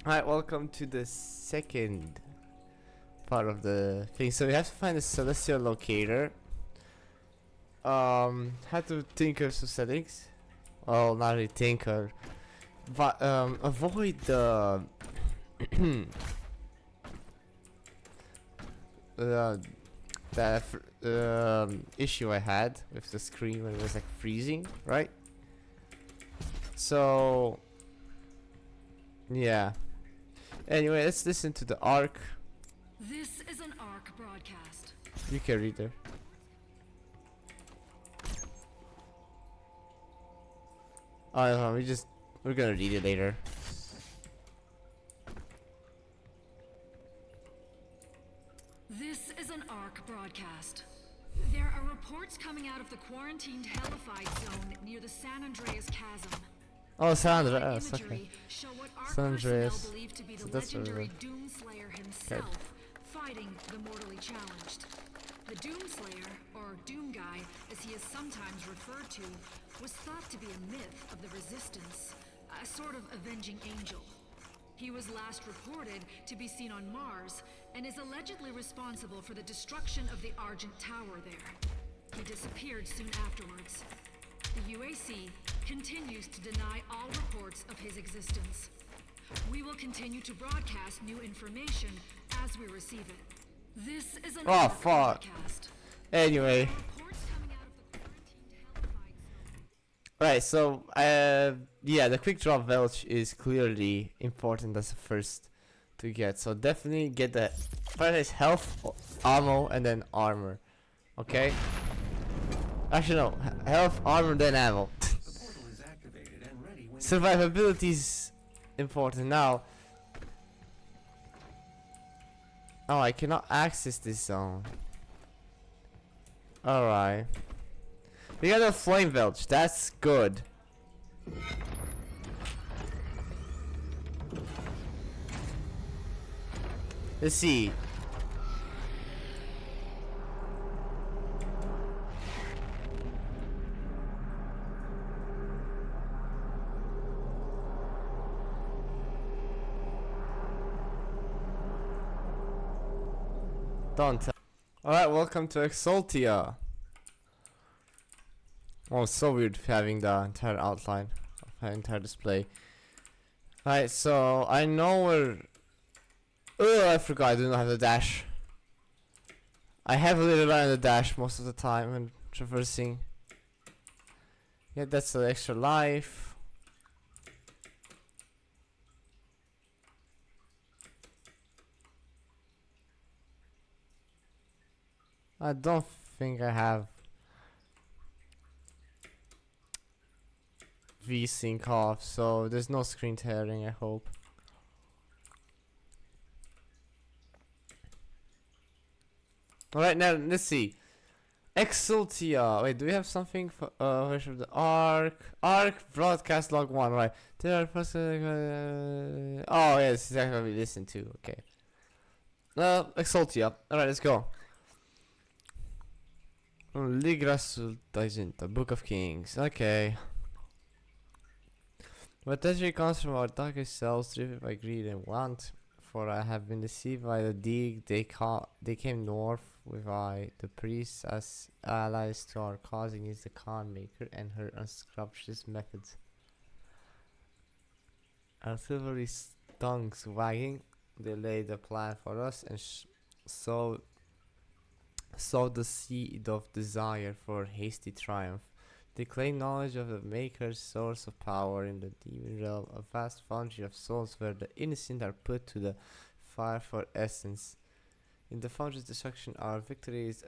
Alright, welcome to the second part of the thing. So we have to find the celestial locator. Had to tinker some settings. Well, not really tinker, but avoid the uh, issue I had with the screen when it was like freezing, right? So yeah. Anyway, let's listen to the arc. This is an ARC broadcast. You can read there. Oh, no, we're gonna read it later. This is an ARC broadcast. There are reports coming out of the quarantined Hellified zone near the San Andreas Chasm. Oh, San The Andreas, okay. imagery show what ARC San personnel Andreas. believe to be So the that's where legendary we're- Doomslayer himself fighting the mortally challenged. The Doomslayer, or Doom Guy, as he is sometimes referred to, was thought to be a myth of the Resistance, a sort of avenging angel. He was last reported to be seen on Mars and is allegedly responsible for the destruction of the Argent Tower there. He disappeared soon afterwards. The UAC continues to deny all reports of his existence. We will continue to broadcast new information as we receive it. This is an Oh, fuck. broadcast. Anyway, Reports coming out of the quarantined Hellified zone. right. So, yeah, the quick drop Welch is clearly important as a first to get. So definitely get the first health, ammo, and then armor. Okay. Actually, no. Health, armor, then ammo. The portal is activated and ready when Survivability is important now. Oh, I cannot access this zone. Alright. We got a flame belch, that's good. Let's see. Don't tell. Alright, welcome to Exultia. Oh, it's so weird having the entire outline of the entire display. Right, so I know where. Oh, I forgot I do not have the dash. I heavily rely on the dash most of the time when traversing. Yeah, that's an extra life. I don't think I have V-Sync off, so there's no screen tearing, I hope. Alright, now let's see. Exultia. Wait, do we have something for version of the Arc broadcast log 1, right? There are oh yes, exactly what we listened to, okay. Exultia. Alright, let's go. Exultia, Book of Kings, okay. But treachery comes from our darkest selves, driven by greed and want. For I have been deceived by the Dig. They came north with the priests as allies to our cause against the Khan Maker and her unscrupulous methods. Our silvery tongues wagging, they laid a plan for us and sowed the seed of desire for hasty triumph. They claim knowledge of the Maker's source of power in the demon realm, a vast foundry of souls where the innocent are put to the fire for essence. In the foundry's destruction, our victory is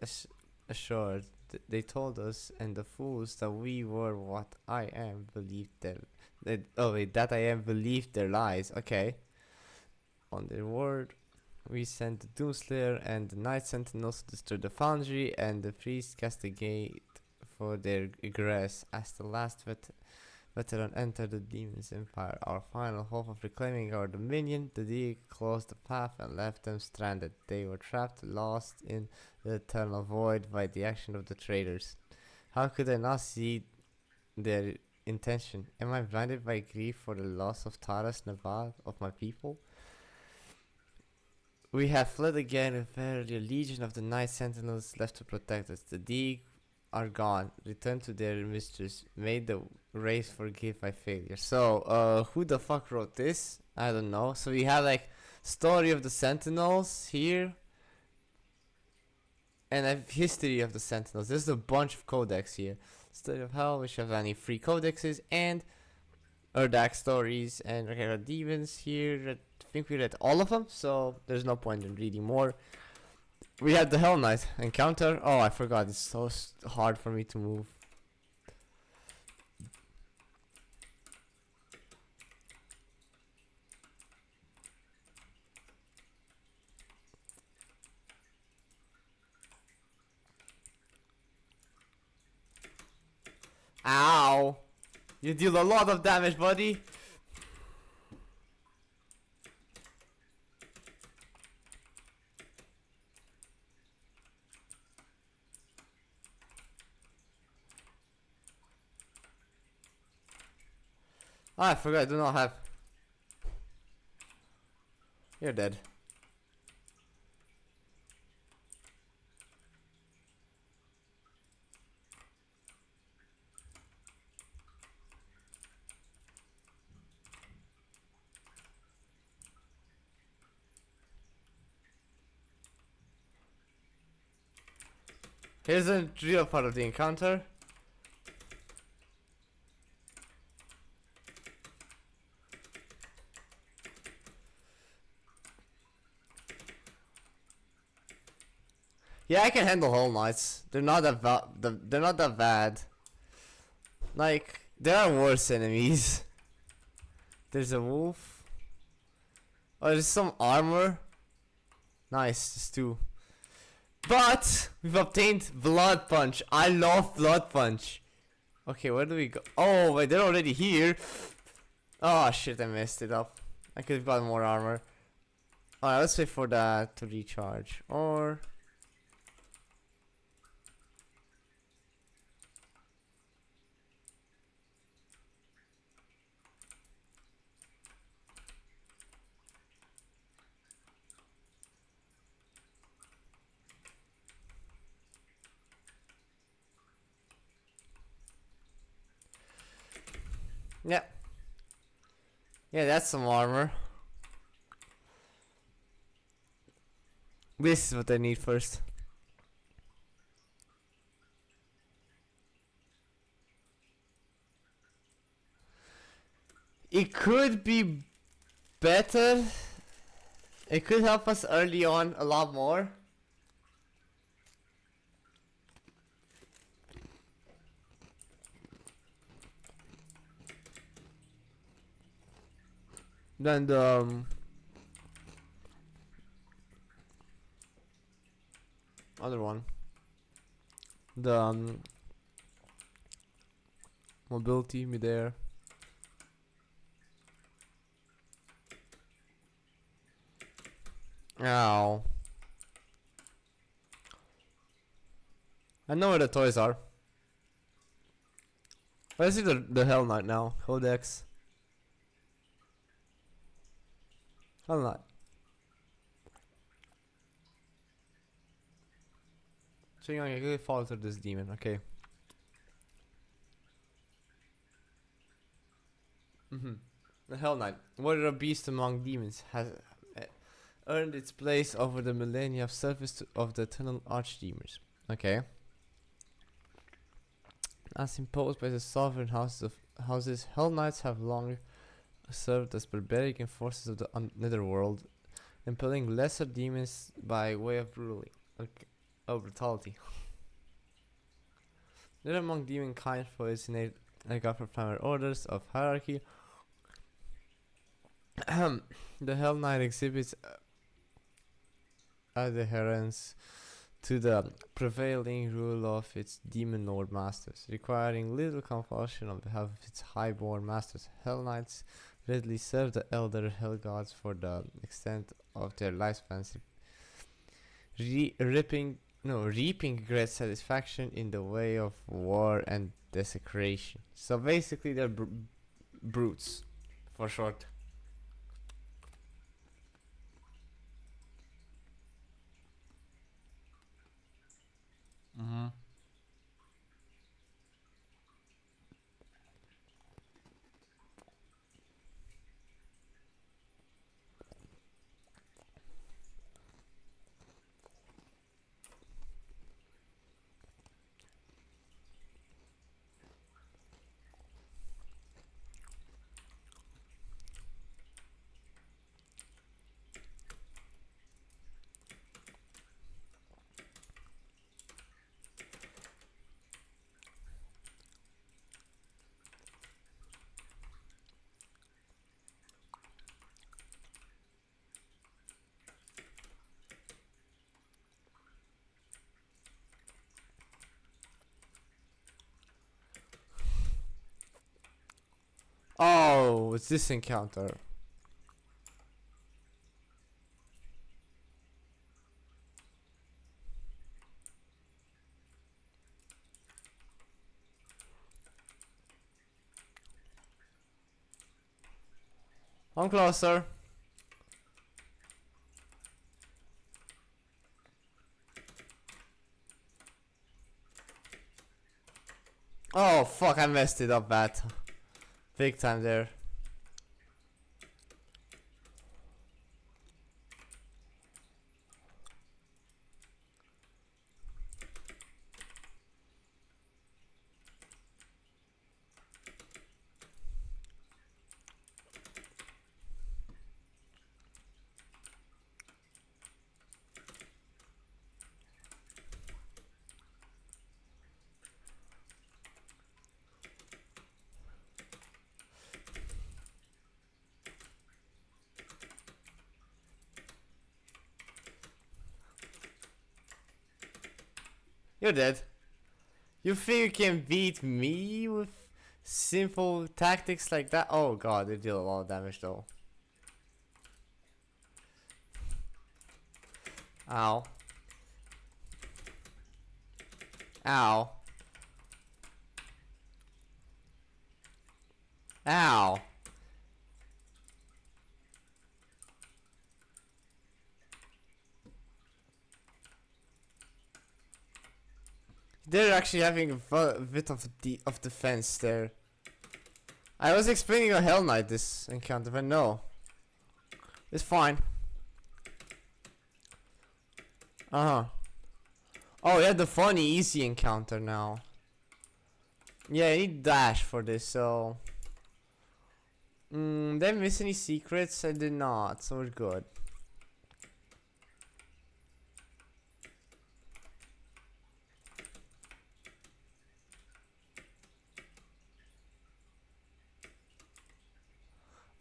assured. They told us and the fools that we were what I am believed that I am believed their lies. Okay. On their word, we sent the Doomslayer and the Night Sentinels to destroy the foundry, and the priests cast the gate for their egress. As the last veteran entered the demon's empire, our final hope of reclaiming our dominion, the Dig closed the path and left them stranded. They were trapped, lost in the eternal void by the action of the traitors. How could I not see their intention? Am I blinded by grief for the loss of Taras Navad, of my people? We have fled again with barely a legion of the Night Sentinels left to protect us. The Deeg are gone, returned to their mistress, made the race forgive my failure. So, who the fuck wrote this? I don't know. So we have like story of the Sentinels here, and a history of the Sentinels. There's a bunch of codex here. Story of Hell, which have any free codexes, and Urdak stories, and okay, demons here. I think we read all of them, so there's no point in reading more. We had the Hell Knight encounter. Oh, I forgot. It's so hard for me to move. Ow! You deal a lot of damage, buddy. Oh, I forgot. I do not have. You're dead. Here's a real part of the encounter. Yeah, I can handle Hell Knights. They're not that they're not that bad. Like, there are worse enemies. There's a wolf. Oh, there's some armor. Nice, just two. But we've obtained Blood Punch. I love Blood Punch. Okay, where do we go? Oh, wait, they're already here. Oh shit, I messed it up. I could have gotten more armor. Alright, let's wait for that to recharge. Or yeah. Yeah, that's some armor. This is what I need first. It could be better. It could help us early on a lot more. Than the other one. The mobility midair. Ow. I know where the toys are. Let's see the Hell Knight now. Codex. Hell Knight. So you can falter this demon, okay. The Hell Knight, warrior beast among demons, has earned its place over the millennia of service of the eternal archdemons. Okay. As imposed by the sovereign houses, Hell Knights have long served as barbaric enforcers of the netherworld, impelling lesser demons by way of ruling. Okay. Oh, brutality. They're among demon kind for its innate for primary orders of hierarchy. The Hell Knight exhibits adherence to the prevailing rule of its demon lord masters, requiring little compulsion on behalf of its highborn masters. Hell Knights readily serve the elder Hell Gods for the extent of their lifespans, no, reaping great satisfaction in the way of war and desecration. So basically, they're brutes, for short. Mm-hmm. Oh, it's this encounter. I'm closer. Oh fuck, I messed it up bad. Big time there. You're dead. You think you can beat me with simple tactics like that? Oh god, they deal a lot of damage though. Ow. Ow. Ow. They're actually having a bit of defense there. I was expecting a Hell Knight this encounter, but no. It's fine. Uh-huh. Oh, yeah, the funny easy encounter now. Yeah, I need dash for this, so... did I miss any secrets? I did not, so we're good.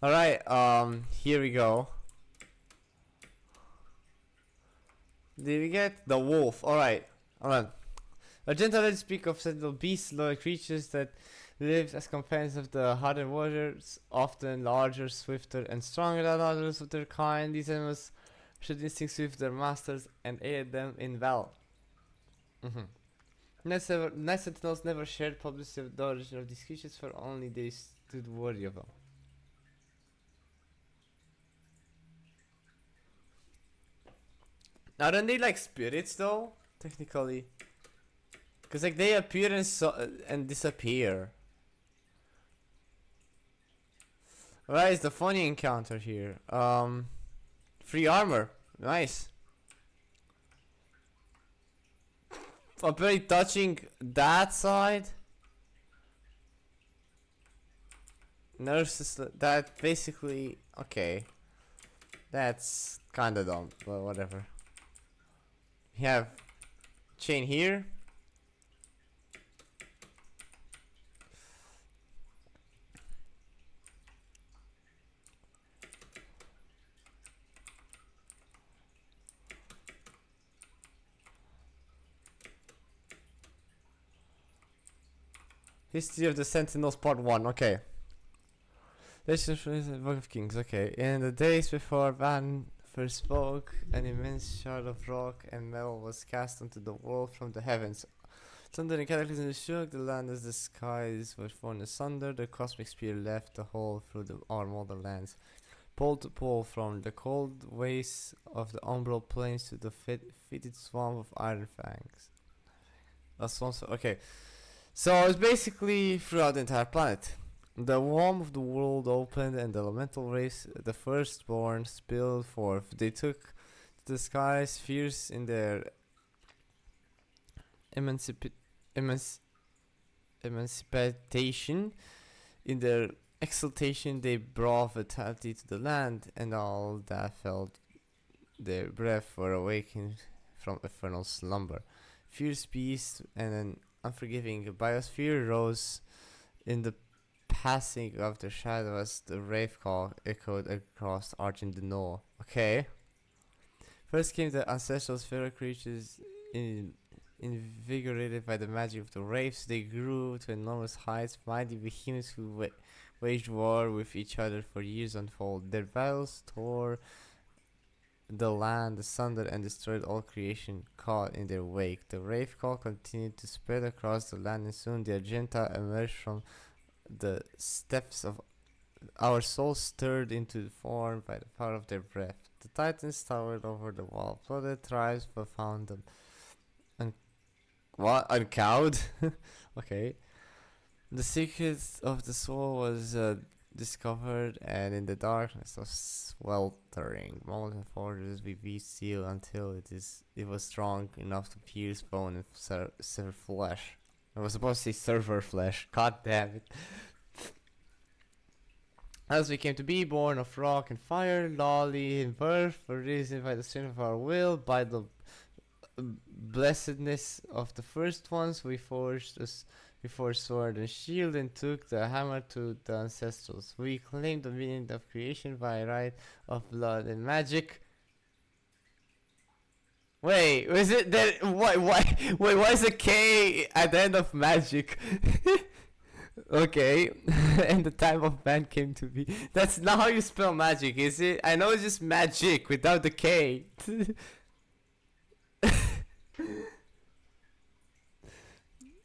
Alright, here we go. Did we get the wolf? Alright, alright. A gentle lady speak of sentinel beasts, loyal creatures that live as companions of the hardened warriors, often larger, swifter, and stronger than others of their kind. These animals should instincts with their masters and aid them in battle. Night sentinels never shared publicly the origin of these creatures, for only they stood worthy of them. Aren't they like spirits though? Technically. Cause like they appear and disappear. Alright, it's the funny encounter here. Free armor. Nice. Apparently touching that side. Nurses that basically okay. That's kinda dumb, but whatever. We have chain here. History of the Sentinels Part 1, okay. Legend of Kings, okay. In the days before first spoke, an immense shard of rock and metal was cast onto the world from the heavens. Thunder and cataclysm shook the land as the skies were torn asunder. The cosmic spear left a hole through our modern lands, pole to pole, from the cold wastes of the umbral plains to the fitted swamp of iron fangs. Okay, so it's basically throughout the entire planet. The womb of the world opened, and the elemental race, the firstborn, spilled forth. They took to the skies, fierce in their emancipation. In their exultation, they brought vitality to the land, and all that felt their breath were awakened from eternal slumber. Fierce beasts and an unforgiving biosphere rose in the passing of the shadow as the rave call echoed across Argent de Noah. Okay. First came the ancestral spheral creatures invigorated by the magic of the raves. They grew to enormous heights, mighty behemoths who waged war with each other for years unfold. Their battles tore the land asunder and destroyed all creation caught in their wake. The rave call continued to spread across the land, and soon the Argenta emerged from the steps of our souls, stirred into form by the power of their breath. The Titans towered over the wall. Flooded tribes but found them uncowed. Okay. The secret of the soul was discovered, and in the darkness of sweltering molten forges we beat steel until it was strong enough to pierce bone and sever flesh. I was supposed to say server flesh. God damn it. As we came to be, born of rock and fire, lowly in birth, for reason by the strength of our will, by the blessedness of the first ones, we forged us before sword and shield and took the hammer to the ancestrals. We claimed dominion of creation by right of blood and magic. Wait, was it that? Why is a K at the end of magic? Okay, and the time of man came to be. That's not how you spell magic, is it? I know it's just magic without the K.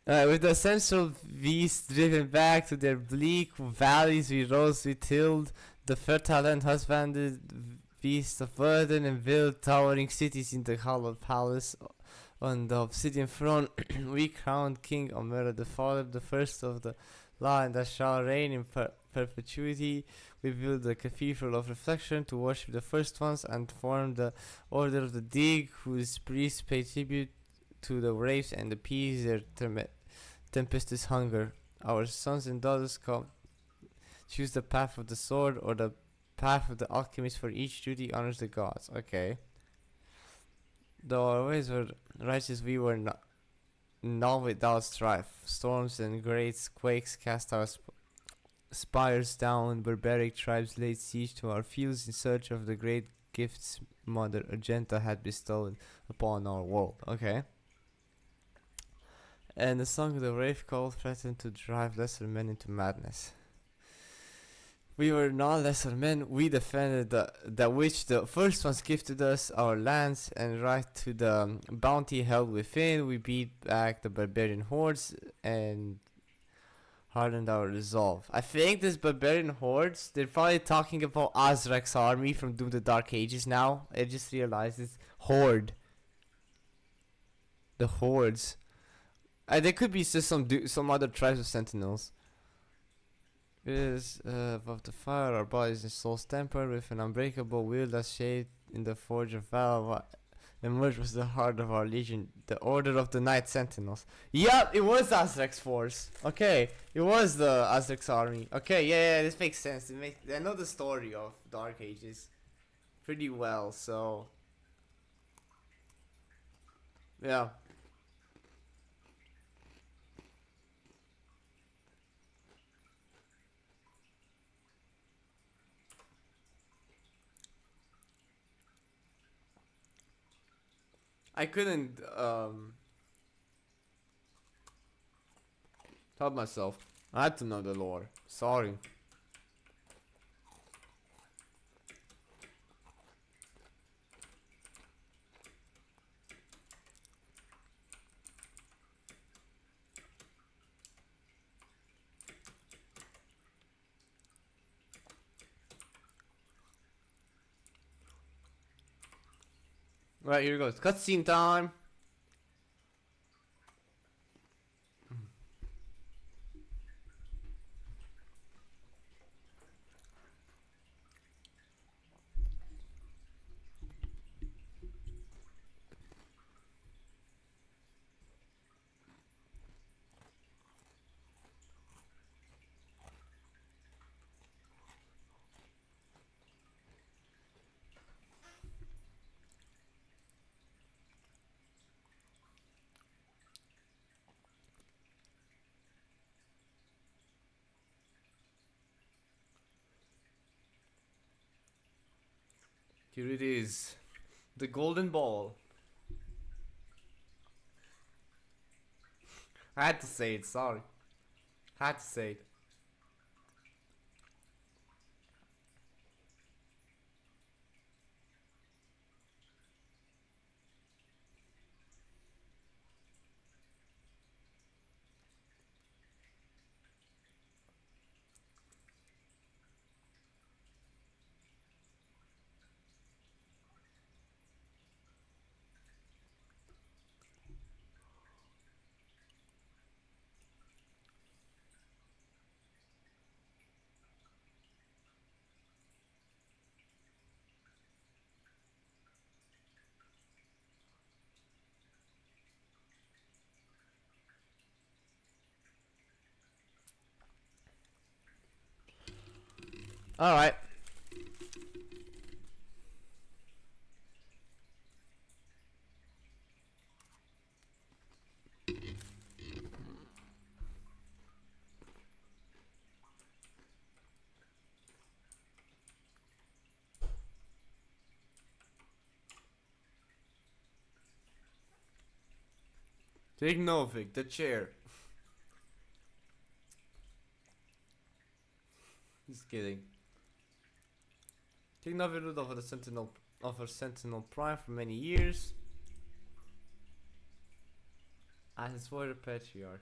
With the central beasts driven back to their bleak valleys, we rose, we tilled the fertile and husbanded beasts of burden and built towering cities in the hallowed palace on the obsidian throne. We crowned King Omera the Father, the first of the law, and that shall reign in perpetuity. We built the cathedral of reflection to worship the first ones and formed the order of the Dig, whose priests pay tribute to the waves and appease their tempestuous hunger. Our sons and daughters come choose the path of the sword or the path of the alchemist, for each duty honors the gods. Okay. Though our ways were righteous, we were not without strife. Storms and great quakes cast our spires down. Barbaric tribes laid siege to our fields in search of the great gifts Mother Argenta had bestowed upon our world. Okay. And the song of the rave call threatened to drive lesser men into madness. We were not lesser men. We defended that which the first ones gifted us, our lands, and right to the bounty held within. We beat back the barbarian hordes and hardened our resolve. I think this barbarian hordes, they're probably talking about Azrak's army from Doom the Dark Ages now. I just realized it's horde. The hordes. There could be just some other tribes of sentinels. Is above the fire, our bodies and souls tempered with an unbreakable will that shaped in the forge of valor. Emerged was the heart of our legion, the order of the Night Sentinels. Yup, it was Azrak's force. Okay, it was the Azrak's army. Okay, yeah, this makes sense. I know the story of Dark Ages pretty well, so yeah. I couldn't help myself. I had to know the lore. Sorry. Right, here goes. Cutscene time! Here it is. The golden ball. I had to say it, sorry. Had to say it. Alright. Take Novik, the chair. Just kidding. Take Novik ruled over the Sentinel over Sentinel Prime for many years. As its warrior patriarch.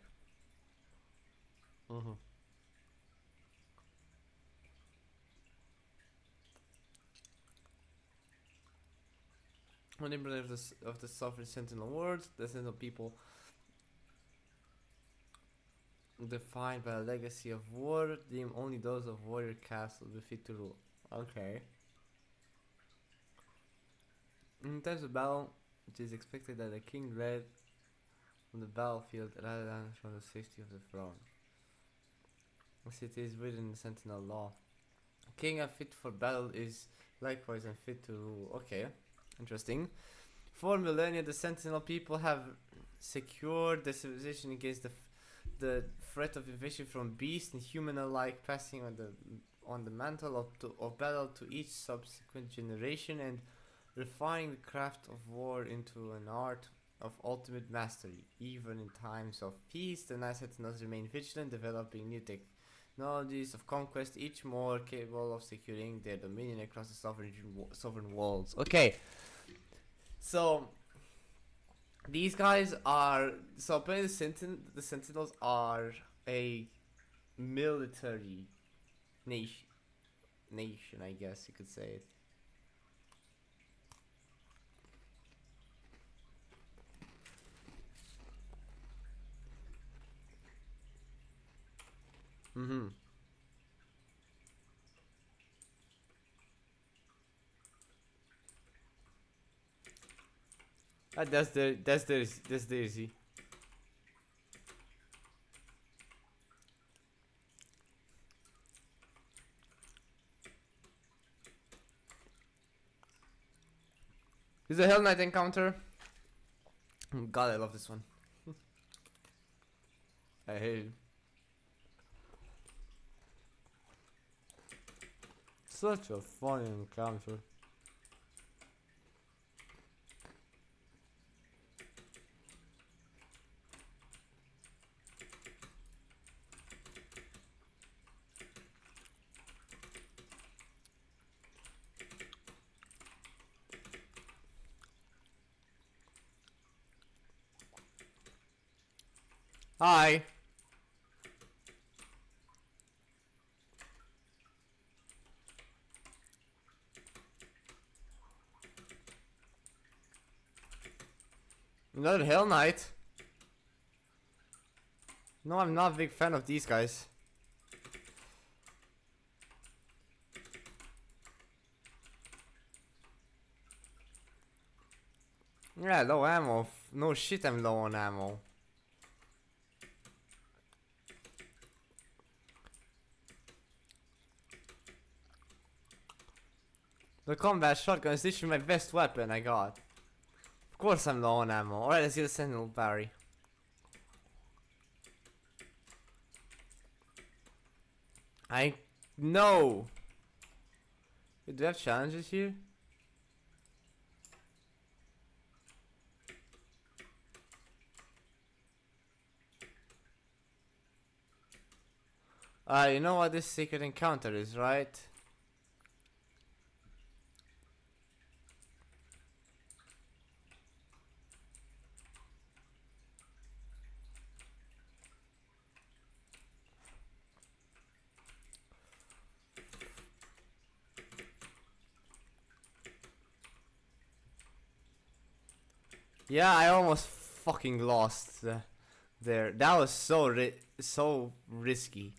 When emblem of the sovereign Sentinel world, the Sentinel people defined by a legacy of war, deem only those of warrior castle befit to rule. Okay. In times of battle, it is expected that the king led from the battlefield rather than from the safety of the throne. As it is written in the Sentinel law. King unfit for battle is likewise unfit to rule. Okay, interesting. For millennia, the Sentinel people have secured the civilization against the threat of invasion from beast and human alike, passing on the mantle of battle to each subsequent generation and refining the craft of war into an art of ultimate mastery. Even in times of peace, the Night Sentinels remain vigilant, developing new technologies of conquest, each more capable of securing their dominion across the sovereign worlds. Okay, so these guys are apparently the Sentinels are a military nation, I guess you could say it. That's Daisy. This is a Hell Knight encounter. God, I love this one. I hate it. Such a funny encounter. Hi. Another Hell Knight. No, I'm not a big fan of these guys. Yeah, low ammo. No shit, I'm low on ammo. The combat shotgun is literally my best weapon I got. Of course I'm low on ammo. Alright, let's get a Sentinel Barry. I know. Do we have challenges here? You know what this secret encounter is, right? Yeah, I almost fucking lost there. That was so risky.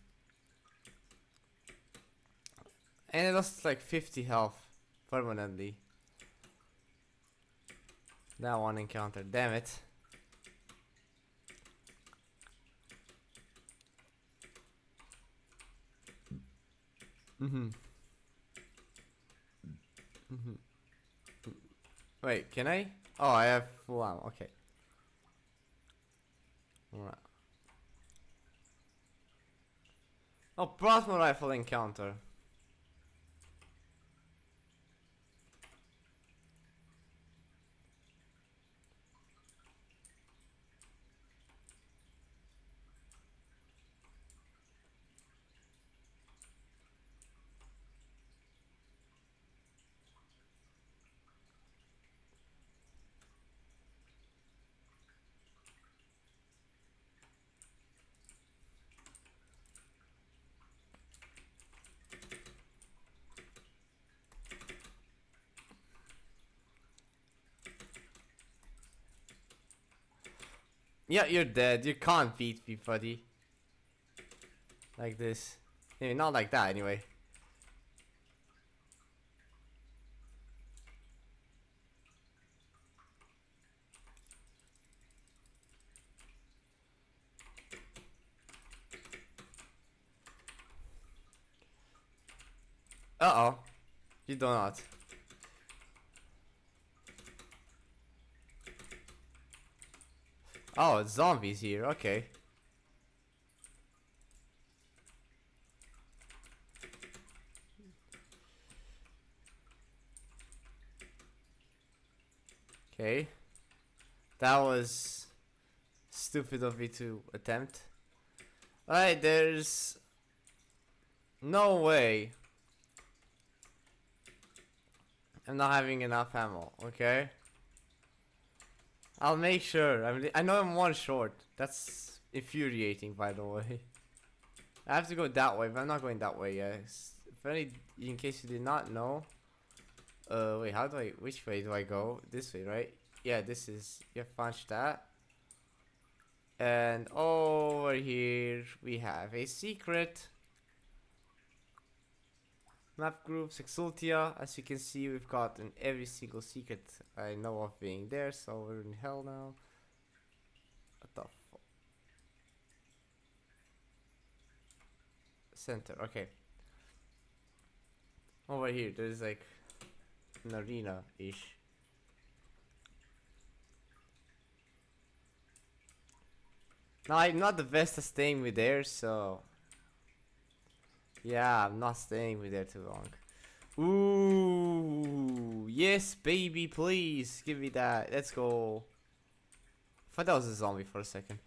And I lost like 50 health permanently. That one encounter, damn it. Wait, can I? Oh, I have full ammo, okay. Alright. Oh, plasma rifle encounter. Yeah, you're dead. You can't beat me, buddy. Like this. Maybe not like that, anyway. Uh-oh. You do not. Oh, it's zombies here. Okay. Okay. That was stupid of me to attempt. Alright, there's no way I'm not having enough ammo, okay? I'll make sure. I know I'm one short. That's infuriating, by the way. I have to go that way, but I'm not going that way, yes. In case you did not know. Wait, which way do I go? This way, right? Yeah, this is, you punch that. And over here, we have a secret. Map groups, Exultia. As you can see, we've gotten every single secret I know of being there, so we're in hell now. What the fuck? Center, okay. Over here, there's like an arena-ish. Now, I'm not the best at staying with there, so... Yeah, I'm not staying with there too long. Ooh, yes, baby, please give me that. Let's go. I thought that was a zombie for a second.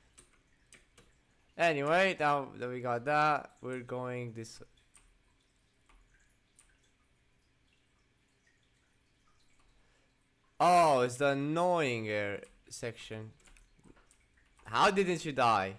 Anyway, now that we got that, we're going this way. Oh, it's the annoying section. How didn't you die?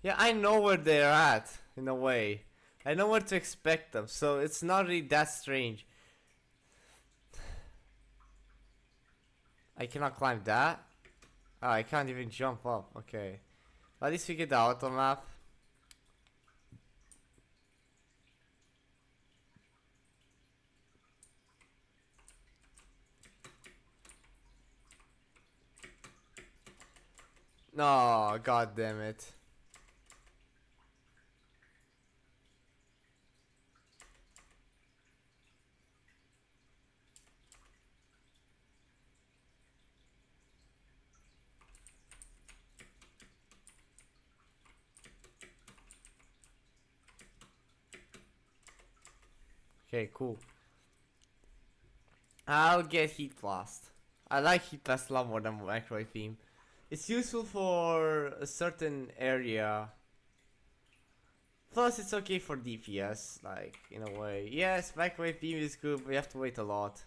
Yeah, I know where they're at, in a way. I know where to expect them, so it's not really that strange. I cannot climb that. Oh, I can't even jump up. Okay. At least we get the auto map. No, god damn it. Okay, cool. I'll get heat blast. I like heat blast a lot more than microwave beam. It's useful for a certain area. Plus, it's okay for DPS, like, in a way. Yes, microwave beam is good, but you have to wait a lot.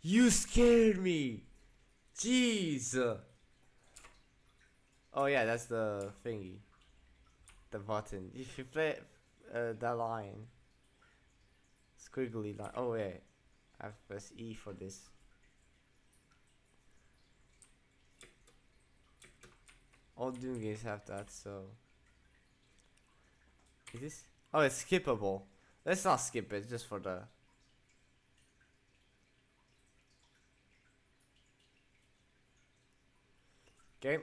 You scared me! Jeez! Oh yeah, that's the thingy. The button. If you play that line. Squiggly line. Oh wait. I have to press E for this. All Doom games have that, so... Is this? Oh, it's skippable. Let's not skip it, just for the... Okay.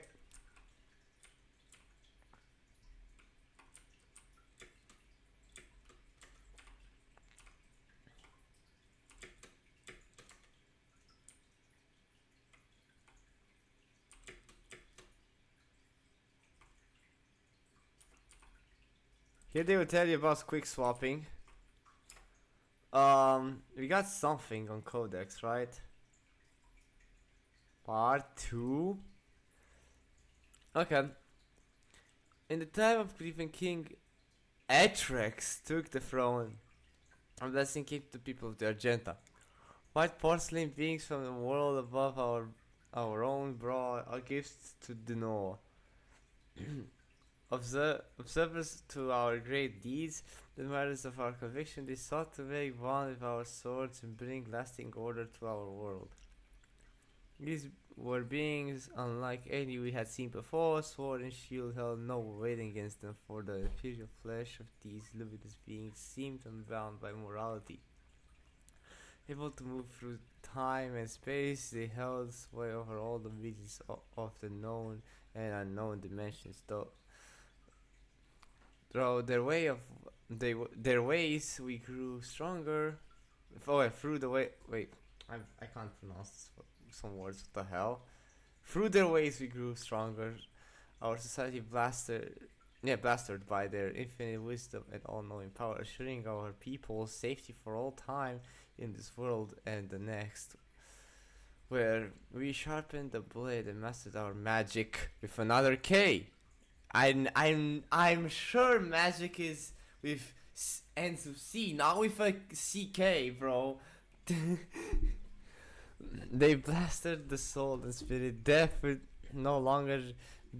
Here they will tell you about quick swapping. We got something on Codex, right? Part 2. Okay. In the time of Griffin King, Etrex took the throne. A blessing came to the people of the Argenta. White porcelain beings from the world above our own brought our gifts to the Noah. Observers to our great deeds, the matters of our conviction, they sought to make one with our swords and bring lasting order to our world. These were beings unlike any we had seen before. Sword and shield held no weight against them, for the imperial flesh of these luminous beings seemed unbound by morality. Able to move through time and space, they held sway over all the regions of the known and unknown dimensions. Through their ways, we grew stronger. Through the way. Wait, I can't pronounce some words. What the hell? Through their ways, we grew stronger. Our society blasted by their infinite wisdom and all-knowing power, assuring our people safety for all time in this world and the next. Where we sharpened the blade and mastered our magic with another K. I'm sure magic is with ends with C, not with a CK, bro. They blasted the soul and spirit. Death would no longer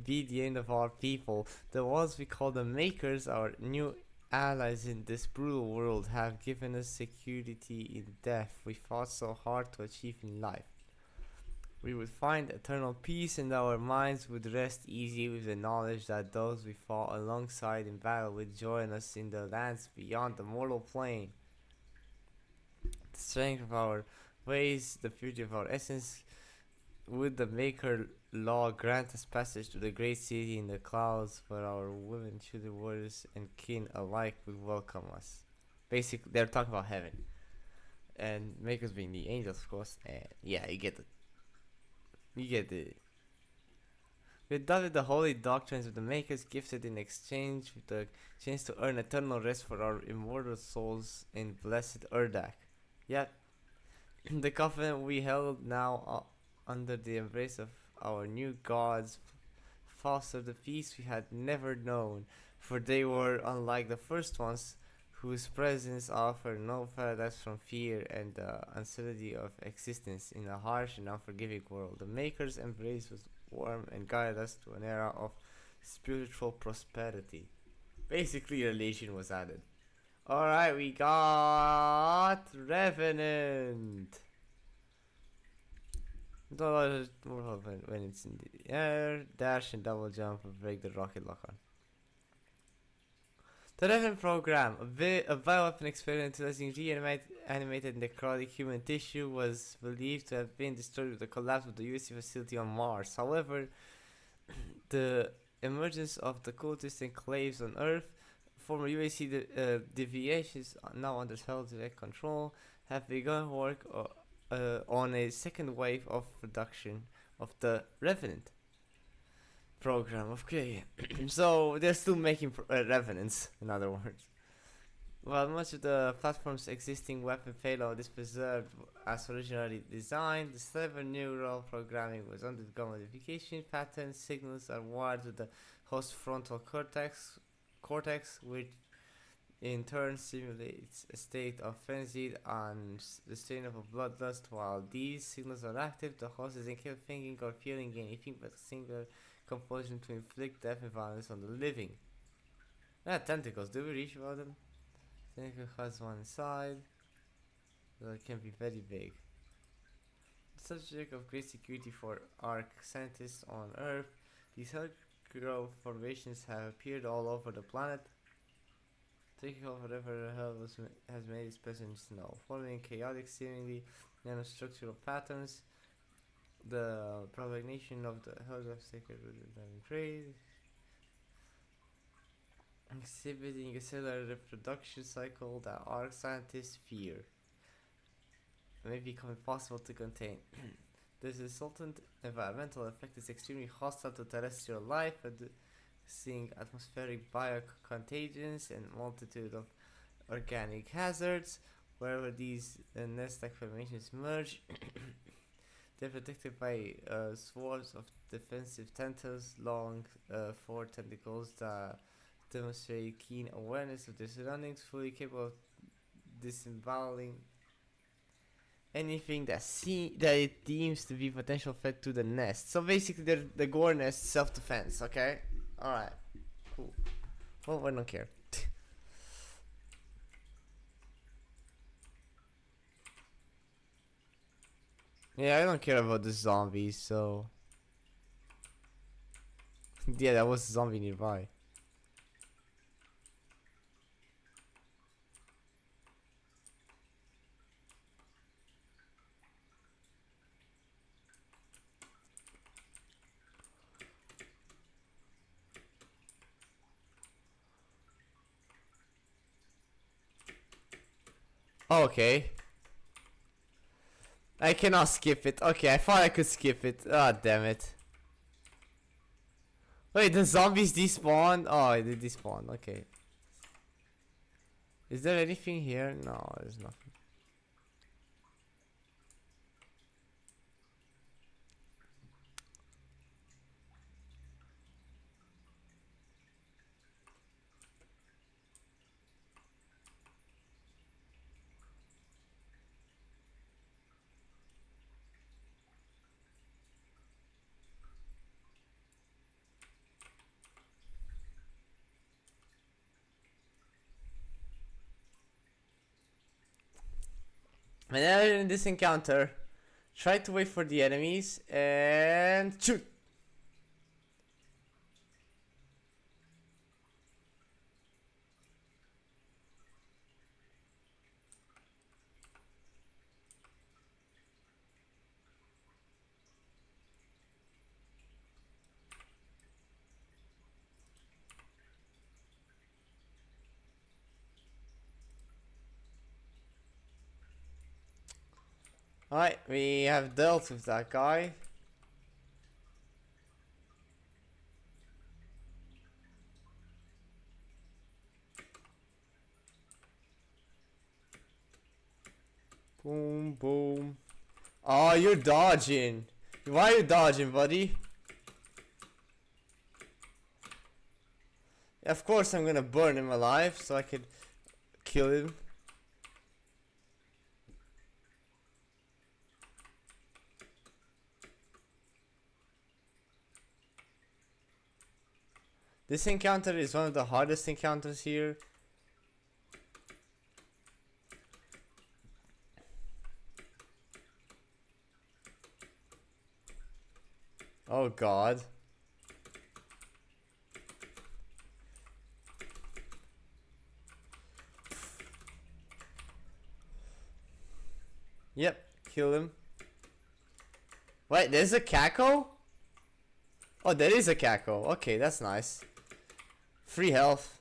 be the end of our people. The ones we call the Makers, our new allies in this brutal world, have given us security in death we fought so hard to achieve in life. We would find eternal peace and our minds would rest easy with the knowledge that those we fought alongside in battle would join us in the lands beyond the mortal plane. The strength of our ways, the purity of our essence, would the Maker law grant us passage to the great city in the clouds where our women, children, warriors, and kin alike would welcome us. Basically, they're talking about heaven. And Makers being the angels, of course, and yeah, you get it. You get it. We adopted the holy doctrines of the Makers, gifted in exchange with the chance to earn eternal rest for our immortal souls in blessed Urdak. Yet, the covenant we held now under the embrace of our new gods fostered the peace we had never known, for they were unlike the first ones, whose presence offered no paradise from fear and the uncertainty of existence in a harsh and unforgiving world. The Maker's embrace was warm and guided us to an era of spiritual prosperity. Basically, religion was added. Alright, we got Revenant. When it's in the air, dash and double jump and break the rocket lock on. The Revenant program, a bioweapon experiment utilizing reanimated necrotic human tissue, was believed to have been destroyed with the collapse of the USC facility on Mars. However, the emergence of the cultist enclaves on Earth, former UAC deviations now under direct control, have begun work on a second wave of production of the Revenant program. Okay, so they're still making Revenants, in other words. While much of the platform's existing weapon payload is preserved as originally designed, the clever neural programming was undergone modification. Pattern signals are wired to the host frontal cortex, which in turn simulates a state of frenzy and the strain of a bloodlust. While these signals are active, the host is incapable of thinking or feeling anything but a singular compulsion to inflict death and violence on the living. Tentacles, do we reach about them? Tentacle has one side, so it can be very big. The subject of great security for ARC scientists on Earth, these growth formations have appeared all over the planet. Taking off whatever the hell has made its presence known, following chaotic, seemingly nanostructural patterns. The propagation of the holograph sacred trade, exhibiting a cellular reproduction cycle that ARC scientists fear may become impossible to contain. The resultant environmental effect is extremely hostile to terrestrial life, seeing atmospheric biocontagions and multitude of organic hazards. Wherever these nest-like formations merge, they're protected by swords of defensive tentacles, long four tentacles that demonstrate keen awareness of their surroundings, fully capable of disemboweling anything that it deems to be potential threat to the nest. So basically, the gore nest self-defense. Okay, all right, cool. Well, I don't care. Yeah, I don't care about the zombies. So yeah, that was a zombie nearby. Okay. I cannot skip it. Okay, I thought I could skip it. Ah, oh, damn it. Wait, the zombies despawned? Oh, they despawned. Okay. Is there anything here? No, there's nothing. Whenever in this encounter, try to wait for the enemies and shoot. Alright, we have dealt with that guy. Boom, boom. Oh, you're dodging. Why are you dodging, buddy? Of course I'm gonna burn him alive so I could kill him. This encounter is one of the hardest encounters here. Oh god. Yep, kill him. Wait, there's a cackle? Oh, there is a cackle. Okay, that's nice. Free health.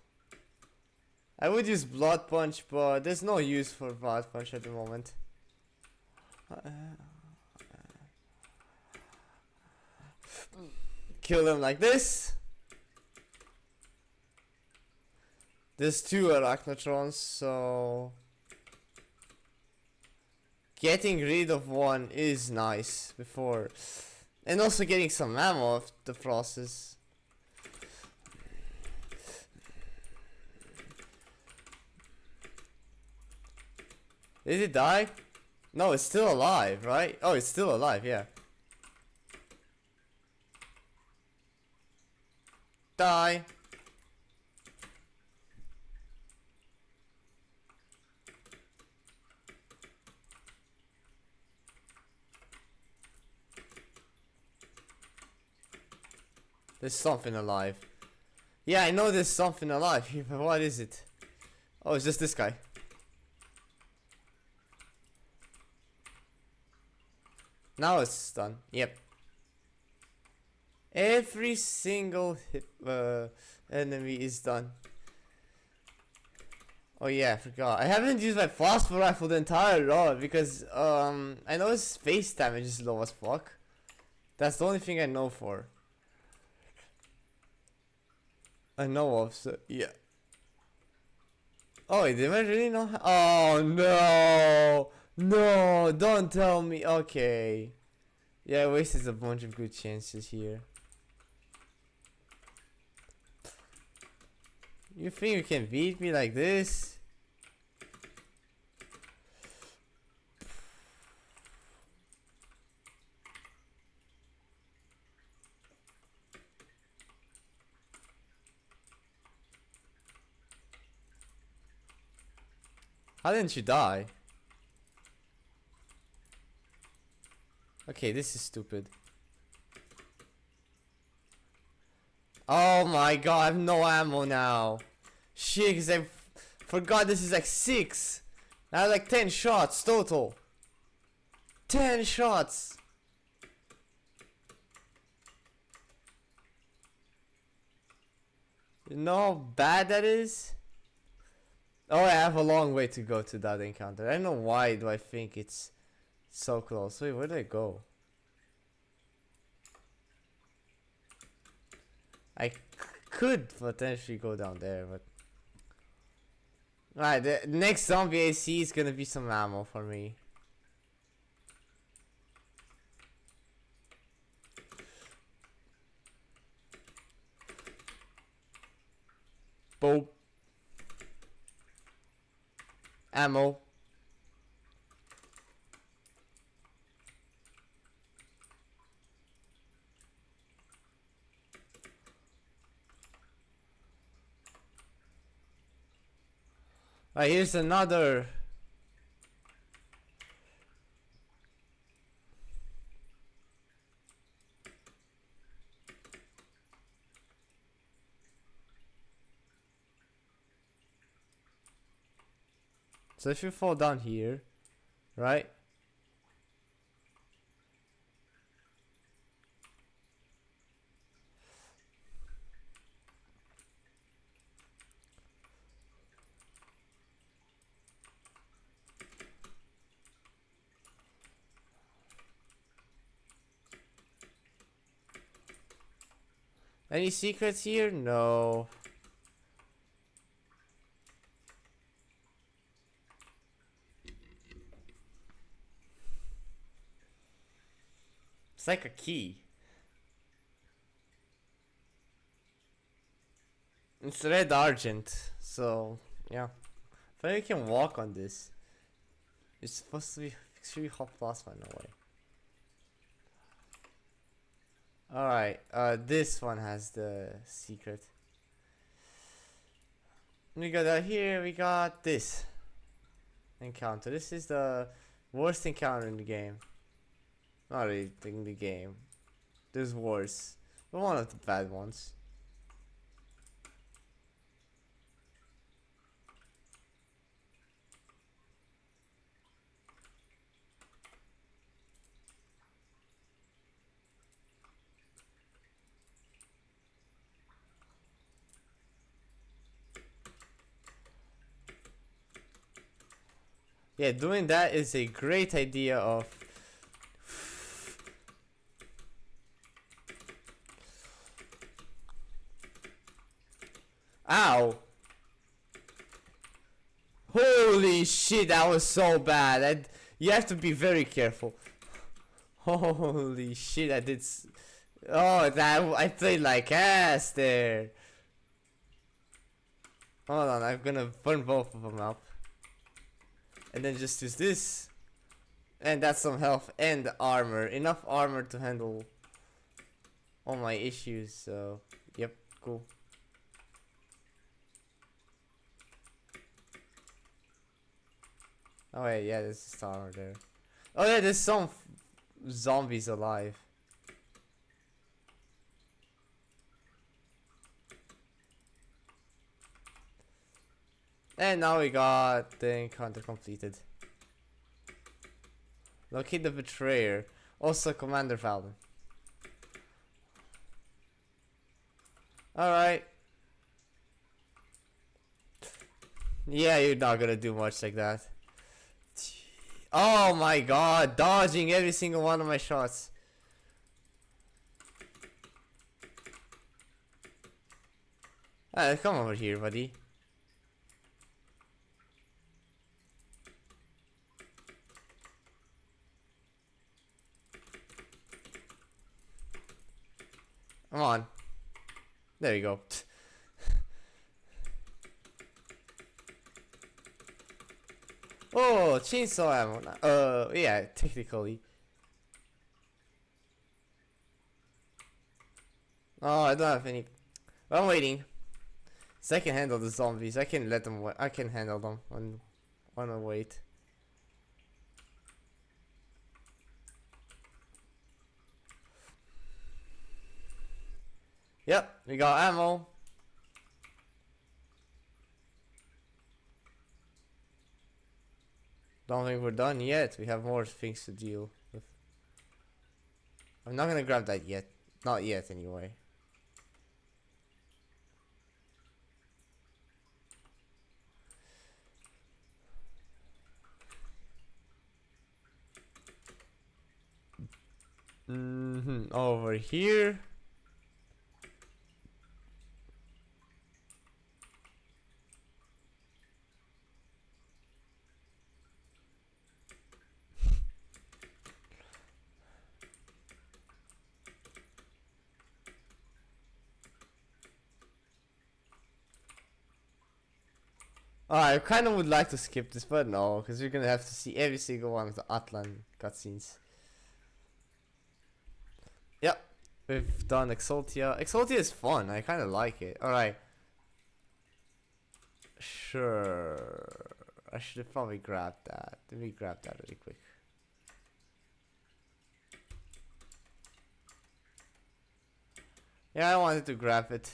I would use blood punch, but there's no use for blood punch at the moment. Kill him like this. There's 2 arachnotrons, so getting rid of one is nice before, and also getting some ammo of the process. Did it die? No, it's still alive, right? Oh, it's still alive, yeah. Die. There's something alive. Yeah, I know there's something alive here, but what is it? Oh, it's just this guy. Now it's done. Yep. Every single enemy is done. Oh yeah, I forgot. I haven't used my phosphor rifle the entire run because I know his space damage is low as fuck. That's the only thing I know for. I know of, so yeah. Oh, did I really know? Oh no! No, don't tell me. Okay. Yeah, I wasted a bunch of good chances here. You think you can beat me like this? How didn't you die? Okay, this is stupid. Oh my god, I have no ammo now. Shit, 'cause I forgot this is like 6. I have like 10 shots total. 10 shots. You know how bad that is? Oh, I have a long way to go to that encounter. I don't know why do I think it's so close. Wait, where did I go? I could potentially go down there, but... Alright, the next zombie I see is gonna be some ammo for me. Boop. Ammo. Alright, here's another. So if you fall down here, right? Any secrets here? No. It's like a key. It's red argent, so yeah. But you can walk on this. It's supposed to be extremely hot plasma in a way. Alright, this one has the secret. We got that here. We got this encounter. This is the worst encounter in the game. Not really in the game. There's worse, but one of the bad ones. Yeah, doing that is a great idea of. Ow! Holy shit, that was so bad. You have to be very careful. Holy shit, I did. Oh, that I played like ass there. Hold on, I'm gonna burn both of them up. And then just use this. And that's some health and armor. Enough armor to handle all my issues, so yep, cool. Oh wait, yeah, there's just armor there. Oh yeah, there's some zombies alive. And now we got the encounter completed. Locate the betrayer. Also Commander Valen. Alright. Yeah, you're not gonna do much like that. Oh my god, dodging every single one of my shots. Come over here, buddy. Come on. There you go. Oh, chainsaw ammo. Yeah, technically. Oh, I don't have any. I'm waiting. So I can handle the zombies. I can let them. I can handle them on I wait. Yep, we got ammo. Don't think we're done yet. We have more things to deal with. I'm not gonna grab that yet. Not yet, anyway. Over here. I kind of would like to skip this, but no, because we're gonna have to see every single one of the Atlan cutscenes. Yep, we've done Exultia. Exultia is fun. I kind of like it. All right. Sure. I should have probably grabbed that. Let me grab that really quick. Yeah, I wanted to grab it.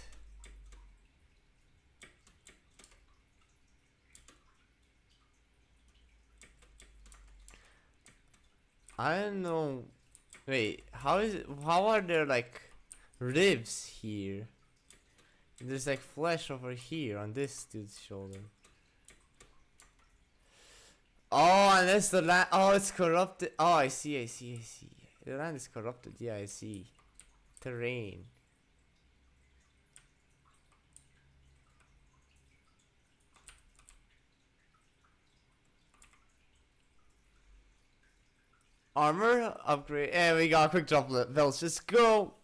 I don't know. Wait, how is it? How are there like ribs here? There's like flesh over here on this dude's shoulder. Oh, and that's the land. Oh, it's corrupted. Oh, I see, I see, I see. The land is corrupted. Yeah, I see. Terrain. Armor upgrade. And we got quick drop levels. Just go.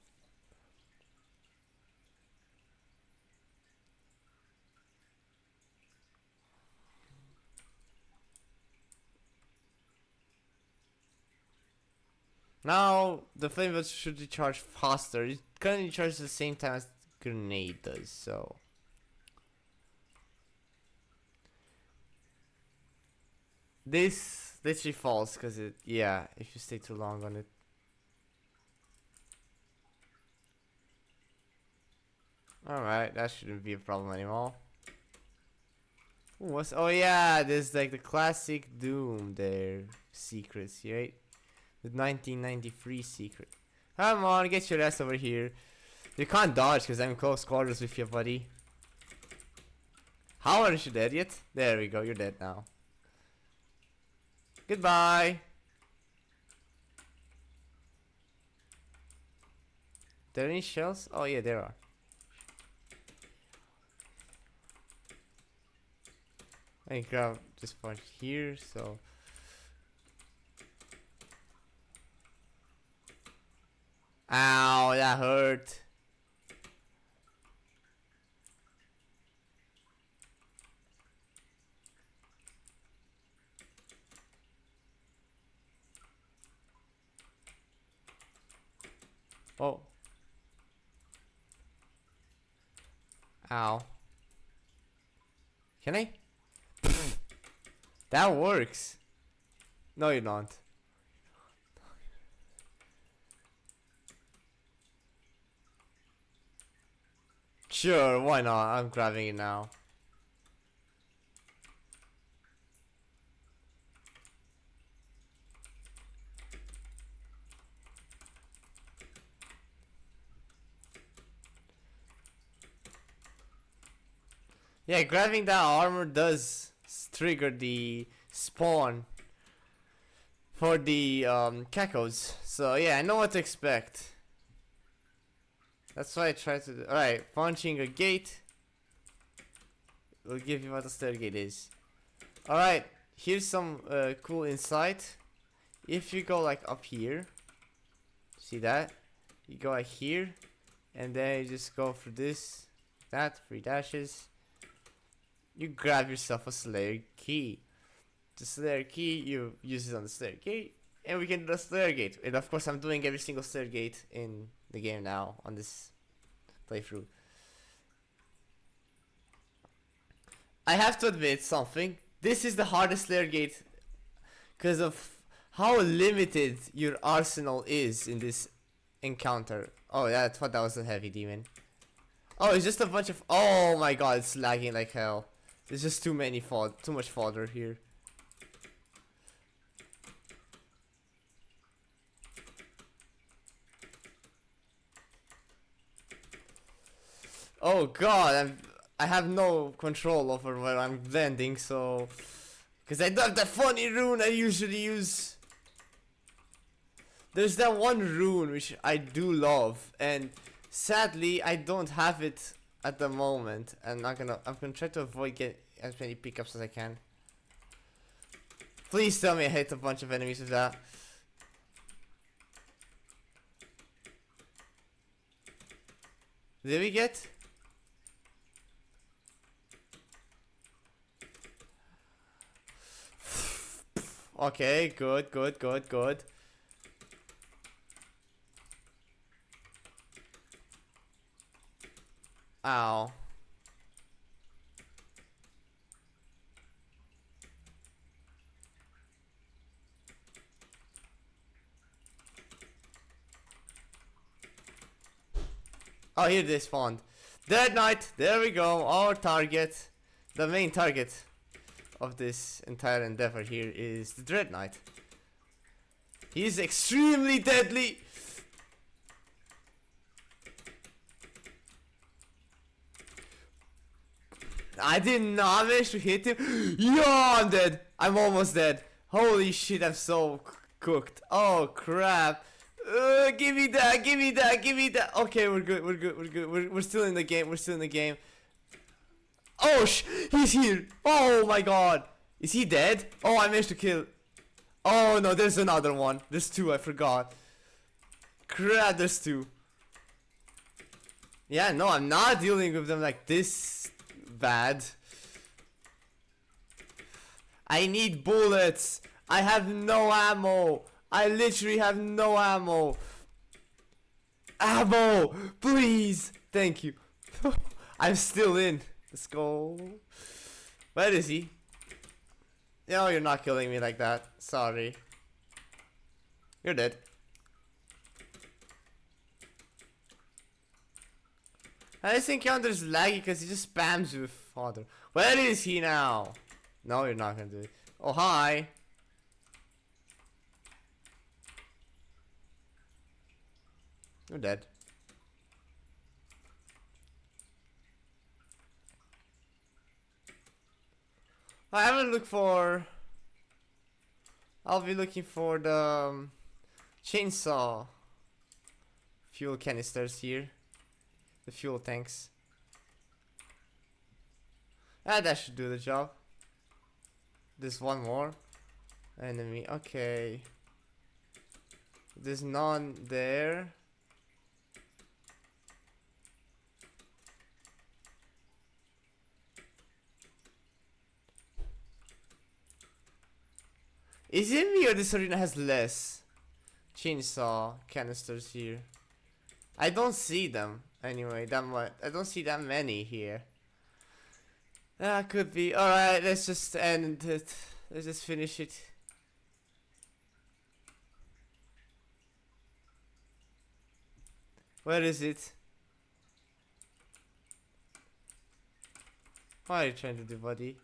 Now the flame should recharge faster. It currently recharges at the same time as grenade does. So This literally falls because it, yeah, if you stay too long on it. Alright, that shouldn't be a problem anymore. Ooh, what's, oh yeah, there's like the classic Doom there. Secrets, right? The 1993 secret. Come on, get your ass over here. You can't dodge because I'm in close quarters with you, buddy. How aren't you dead yet? There we go, you're dead now. Goodbye. There any shells? Oh yeah, there are. I can grab this bunch here, so. Ow, that hurt. Oh. Ow. Can I? That works. No, you don't. Sure, why not? I'm grabbing it now. Yeah, grabbing that armor does trigger the spawn for the cacos. So yeah, I know what to expect. That's why I try to do. Alright, punching a gate will give you what a stair gate is. Alright, here's some cool insight. If you go like up here, see that? You go like here, and then you just go for this, that, 3 dashes. You grab yourself a Slayer key. The Slayer key, you use it on the Slayer gate, and we can do the Slayer gate. And of course, I'm doing every single Slayer gate in the game now on this playthrough. I have to admit something. This is the hardest Slayer gate because of how limited your arsenal is in this encounter. Oh, yeah, I thought that was a heavy demon. Oh, it's just a bunch of. Oh my god, it's lagging like hell. There's just too much fodder here. Oh god, I have no control over where I'm landing, so because I don't have that funny rune I usually use. There's that one rune which I do love, and sadly I don't have it at the moment, and I'm gonna try to avoid getting as many pickups as I can. Please tell me I hit a bunch of enemies with that. Did we get? Okay, good, good, good, good. Ow. Oh, here they spawned. Dead Knight, there we go. Our target, the main target of this entire endeavor here is the Dread Knight. He's extremely deadly. I did not manage to hit him. Yo, I'm dead. I'm almost dead. Holy shit, I'm so cooked. Oh crap. Give me that, give me that, give me that. Okay, we're good, we're good, we're good. We're still in the game, we're still in the game. Oh, he's here. Oh my god. Is he dead? Oh, I managed to kill. Oh no, there's another one. There's 2, I forgot. Crap, there's 2. Yeah, no, I'm not dealing with them like this bad. I need bullets. I have no ammo. I literally have no ammo. Ammo, please. Thank you. I'm still in. Let's go. Where is he? No, you're not killing me like that. Sorry. You're dead. And this encounter is laggy because he just spams you with father. Where is he now? No, you're not gonna do it. Oh, hi. You're dead. I haven't looked for... I'll be looking for the chainsaw fuel canisters here. The fuel tanks. Ah, that should do the job. There's one more enemy. Okay. There's none there. Is it me or this arena has less chainsaw canisters here? I don't see them anyway. That much. I don't see that many here. That could be. Alright, let's just end it. Let's just finish it. Where is it? What are you trying to do, buddy?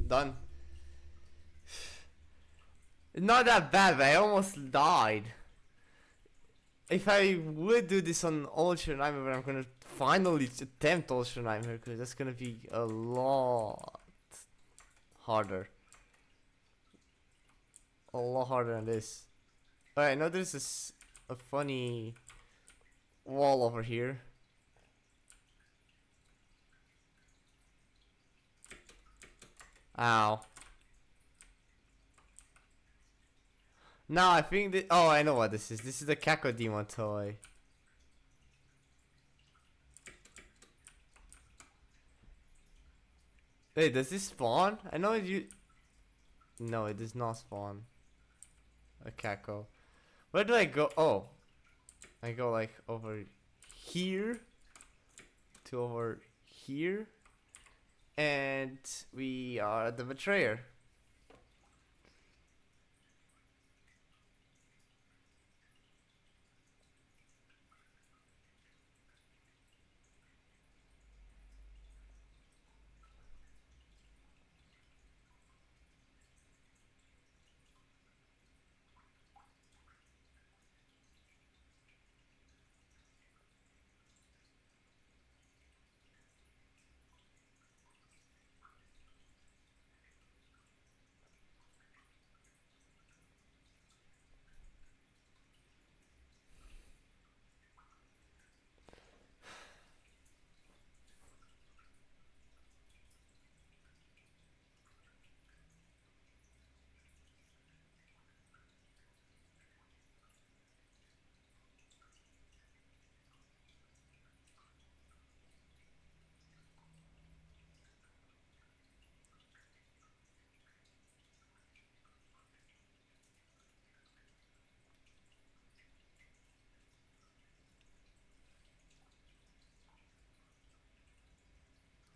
Done. Not that bad, but I almost died. If I would do this on Ultra Nightmare, I'm gonna finally attempt Ultra Nightmare, because that's gonna be a lot harder. A lot harder than this. Alright, now there's this a funny wall over here. Ow. Now I think that. Oh, I know what this is. This is the Cacodemon toy. Wait, does this spawn? I know you. No, it does not spawn. A Caco. Where do I go? Oh, I go like over here to over here, and we are the betrayer.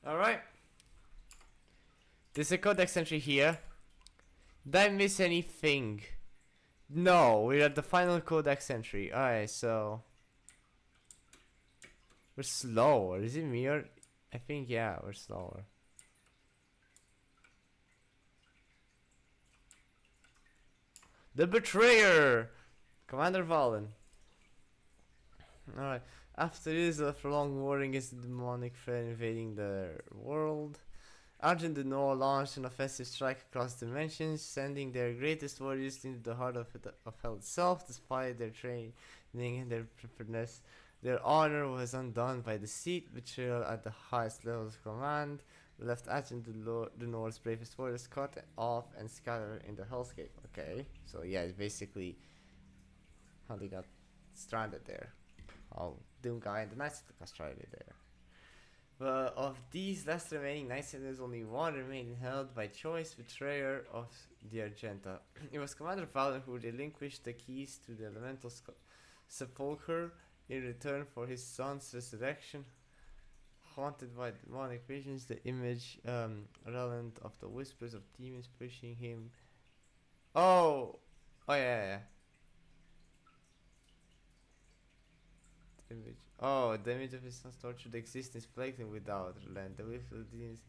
Alright. There's a codex entry here. Did I miss anything? No, we're at the final codex entry. Alright, so we're slower. Is it me or I think yeah, we're slower. The Betrayer! Commander Valen. Alright. After years of prolonged war against the demonic threat invading the world, Argent the Noah launched an offensive strike across dimensions, sending their greatest warriors into the heart of hell itself. Despite their training and their preparedness, their honor was undone by deceit, betrayal at the highest levels of command, left Argent the Noah's bravest warriors cut off and scattered in the hellscape. Okay, so yeah, it's basically how they got stranded there. Oh, Doom Guy and the Knights got stranded there. But of these last remaining knights, there's only one remaining held by choice, Betrayer of the Argenta. It was Commander Valen who relinquished the keys to the Elemental Sepulchre in return for his son's resurrection. Haunted by demonic visions, the image relevant of the whispers of demons pushing him. Oh! Oh, yeah. Image. Oh, the image of his son's tortured existence plagued him without relent. The whisper of demons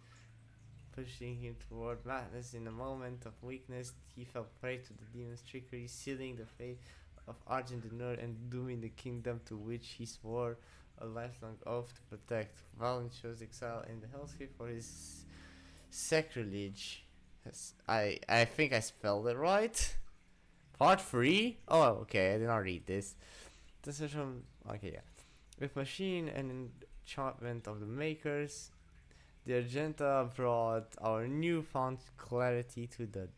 pushing him toward madness. In a moment of weakness, he fell prey to the demon's trickery, sealing the fate of Argent the Nerd and dooming the kingdom to which he swore a lifelong oath to protect. Valen chose exile in the hellscape for his sacrilege. Yes, I think I spelled it right. Part 3? Oh, okay, I did not read this. This is from... Okay, yeah. With machine and enchantment of the makers, the Argenta brought our newfound clarity to the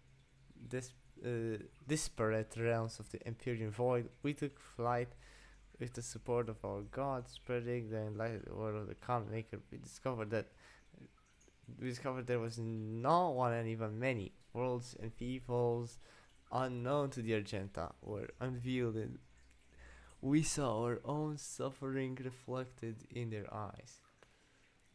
disparate realms of the Empyrean Void. We took flight with the support of our god, spreading the enlightened word of the comet maker. We discovered there was not one and even many worlds and peoples unknown to the Argenta were unveiled, and we saw our own suffering reflected in their eyes.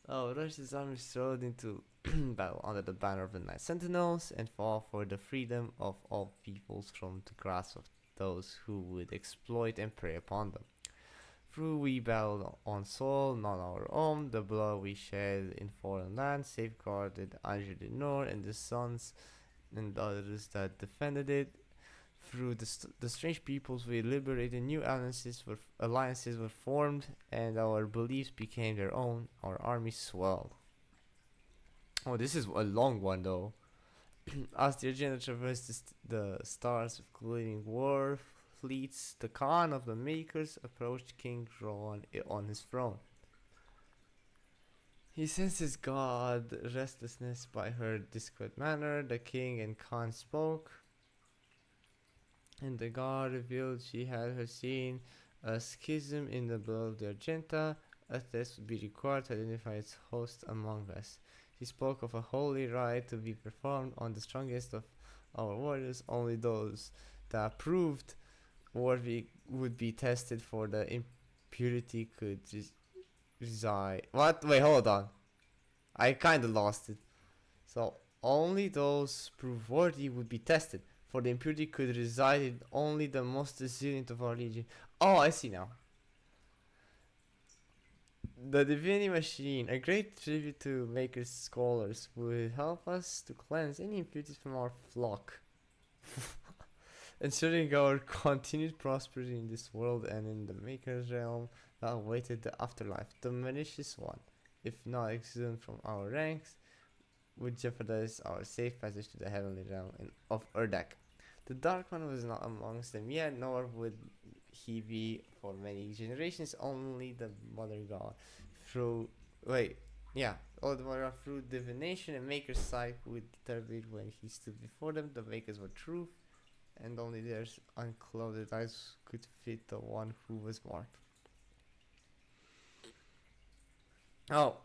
Oh, Rush's army strode into battle under the banner of the Night Sentinels and fought for the freedom of all peoples from the grasp of those who would exploit and prey upon them. Through we battled on soil not our own, the blood we shed in foreign lands safeguarded Angers du Nord and the sons and others that defended it. Through the strange peoples we liberated, new alliances were formed, and our beliefs became their own. Our army swelled. Oh, this is a long one though. As the agenda traversed the stars of glowing war fleets, the Khan of the Makers approached King Rohan on his throne. He sensed his god restlessness by her discreet manner. The king and Khan spoke, and the god revealed she had seen a schism in the blood of the Argenta. A test would be required to identify its host among us. He spoke of a holy rite to be performed on the strongest of our warriors. Only those that proved worthy would be tested for the impurity could reside. What? Wait, hold on. I kinda lost it. So, only those proved worthy would be tested, for the impurity could reside in only the most resilient of our legion. Oh, I see now. The Divinity Machine, a great tribute to Maker's scholars, will help us to cleanse any impurities from our flock, ensuring our continued prosperity in this world and in the Maker's realm that awaited the afterlife. The malicious one, if not exiled from our ranks, would jeopardize our safe passage to the heavenly realm of Urdak. The Dark One was not amongst them yet, nor would he be for many generations. Only the Mother God, through through divination and Maker's sight would determine when he stood before them. The Makers were truth, and only their unclouded eyes could fit the one who was marked. Oh.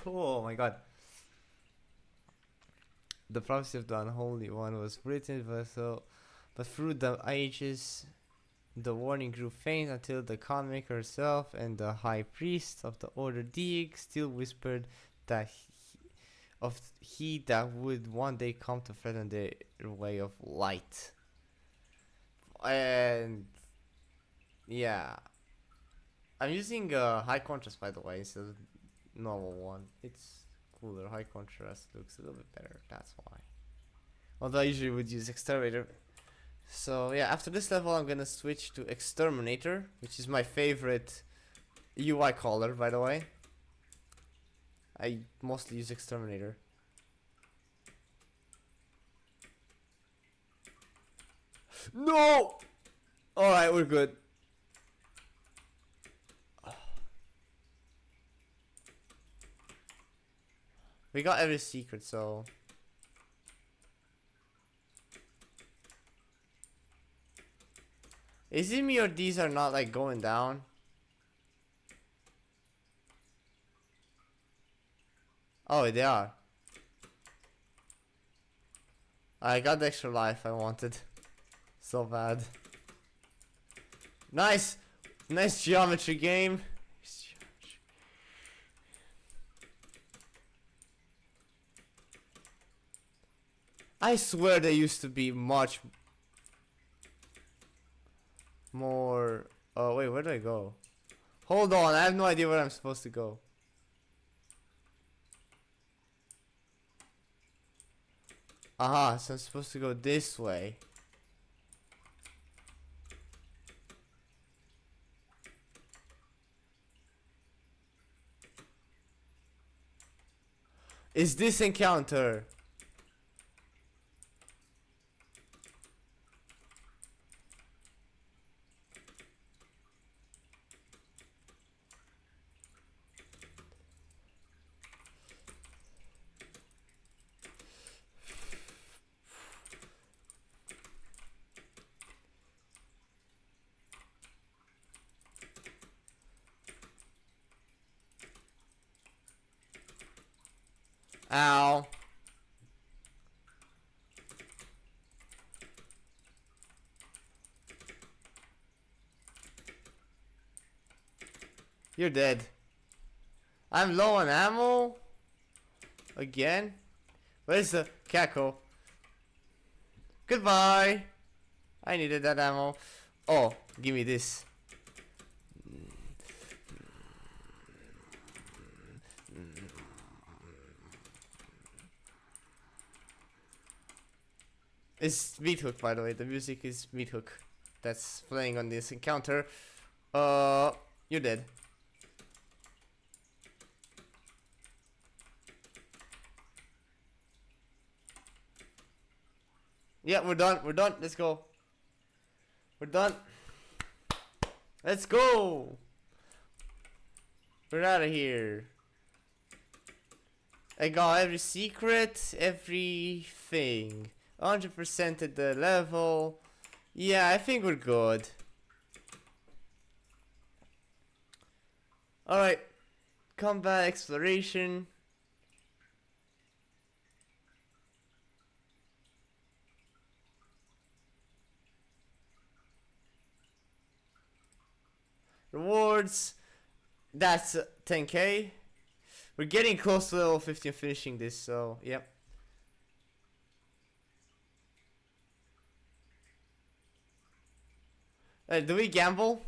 Oh my god. The prophecy of the Unholy One was written, but through the ages, the warning grew faint until the Khan Maker herself and the High Priest of the Order Dieg still whispered that he that would one day come to threaten their way of light. And yeah, I'm using high contrast, by the way, instead of normal one. It's cooler. High contrast looks a little bit better, that's why. Although I usually would use Exterminator. So yeah, after this level I'm gonna switch to Exterminator, which is my favorite UI color, by the way. I mostly use Exterminator. No! Alright, we're good. We got every secret, so... Is it me or these are not like going down? Oh, they are. I got the extra life I wanted. So bad. Nice! Nice geometry game. I swear there used to be much more. Oh, wait, where do I go? Hold on, I have no idea where I'm supposed to go. Aha, so I'm supposed to go this way. Is this encounter? Ow. You're dead. I'm low on ammo. Again? Where's the cackle? Goodbye. I needed that ammo. Oh, give me this. It's Meat Hook, by the way. The music is Meat Hook that's playing on this encounter. You're dead. Yeah, we're done. We're done. Let's go. We're done. Let's go. We're out of here. I got every secret, everything. 100% at the level. Yeah, I think we're good. Alright. Combat exploration. Rewards. That's 10k. We're getting close to level 50 and finishing this, so yep. Do we gamble?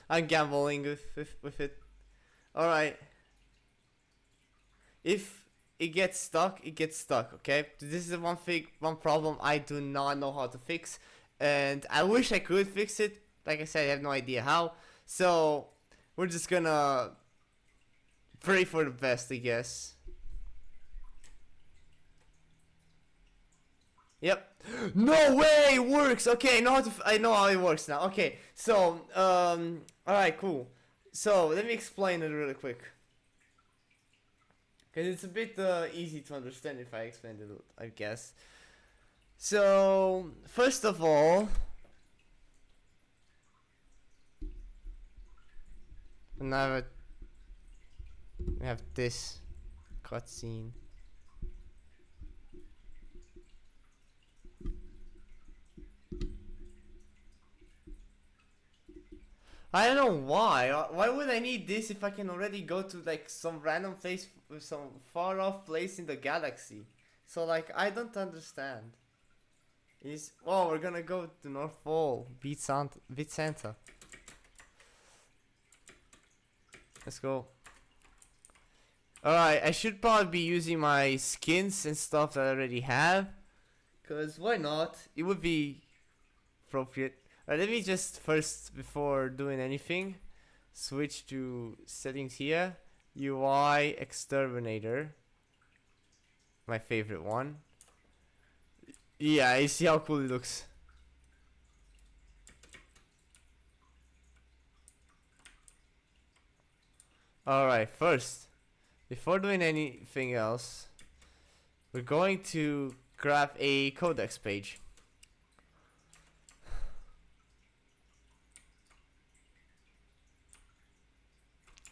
I'm gambling with it. Alright. If it gets stuck, it gets stuck, okay? This is one problem I do not know how to fix. And I wish I could fix it. Like I said, I have no idea how. So, we're just gonna pray for the best, I guess. Yep. No way it works. Okay, I know how it works now. Okay, so all right, cool. So let me explain it really quick, cause it's a bit easy to understand if I explain it, I guess. So first of all, now we have this cutscene. I don't know why. Why would I need this if I can already go to like some random place with some far off place in the galaxy? So like I don't understand. Oh, we're gonna go to North Pole, beat Santa. Let's go. Alright, I should probably be using my skins and stuff that I already have, cause why not? It would be appropriate. Alright, let me just first, before doing anything, switch to settings here. UI Exterminator. My favorite one. Yeah, you see how cool it looks. Alright, first, before doing anything else, we're going to grab a codex page.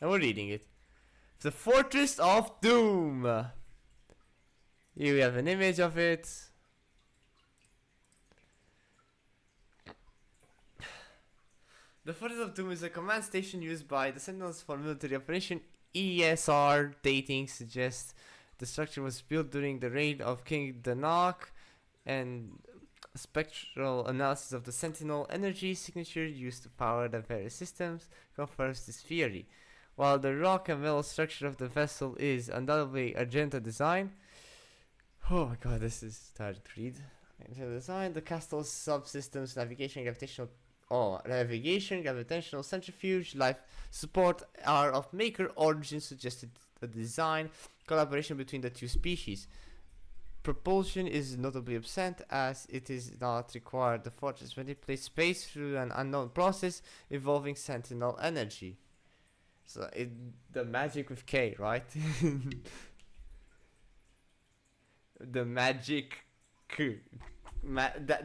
And we're reading it. The Fortress of Doom. Here we have an image of it. The Fortress of Doom is a command station used by the Sentinels for military operation. ESR dating suggests the structure was built during the reign of King Danak, and spectral analysis of the Sentinel energy signature used to power the various systems confirms this theory. While the rock and metal structure of the vessel is undoubtedly Argenta design, oh my god, this is hard to read. Argenta design, the castle's subsystems, navigation, gravitational centrifuge, life support are of maker origin, suggested a design collaboration between the two species. Propulsion is notably absent as it is not required. The fortress manipulates space through an unknown process involving sentinel energy. So the magic with K, right? The magic that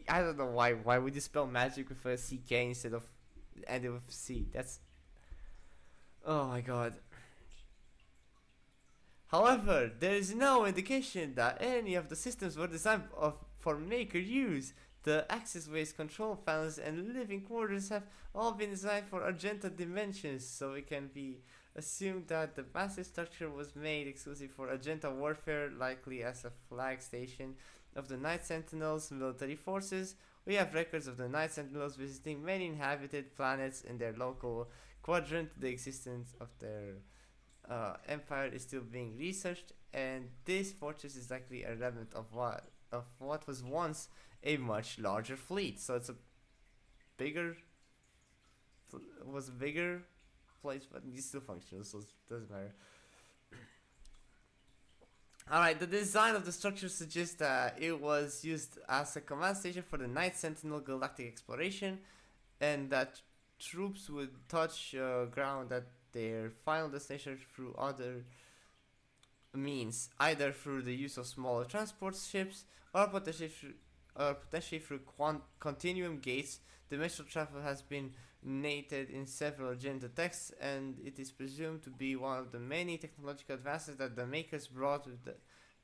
I don't know why would you spell magic with a CK instead of ending with C? That's, oh my god. However, there is no indication that any of the systems were designed for maker use. The accessways, control panels, and living quarters have all been designed for Argenta dimensions, so it can be assumed that the massive structure was made exclusive for Argenta warfare, likely as a flag station of the Night Sentinels military forces. We have records of the Night Sentinels visiting many inhabited planets in their local quadrant. The existence of their empire is still being researched, and this fortress is likely a remnant of what was once a much larger fleet. So it's a bigger place, but it's still functional, so it doesn't matter. Alright, the design of the structure suggests that it was used as a command station for the Night Sentinel galactic exploration, and that troops would touch ground at their final destination through other means, either through the use of smaller transport ships or potentially through continuum gates. Dimensional travel has been noted in several agenda texts, and it is presumed to be one of the many technological advances that the makers brought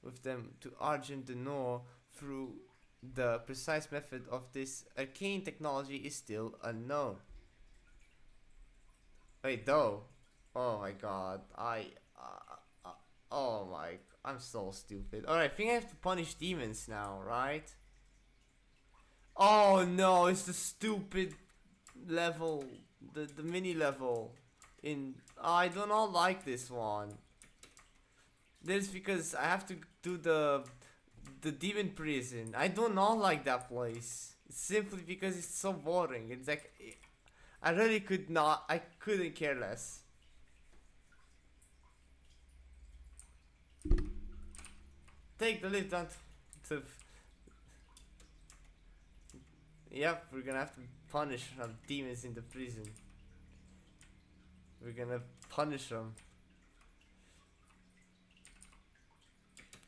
with them to Argent du Nord. Through the precise method of this arcane technology is still unknown. Wait, though. Oh my god, I'm so stupid. Alright, I think I have to punish demons now, right? Oh no, it's the stupid level, the mini level I do not like this one. This is because I have to do the demon prison. I do not like that place. It's simply because it's so boring. It's like, I couldn't care less. Take the lift down to yep, we're gonna have to punish some demons in the prison. We're gonna punish them.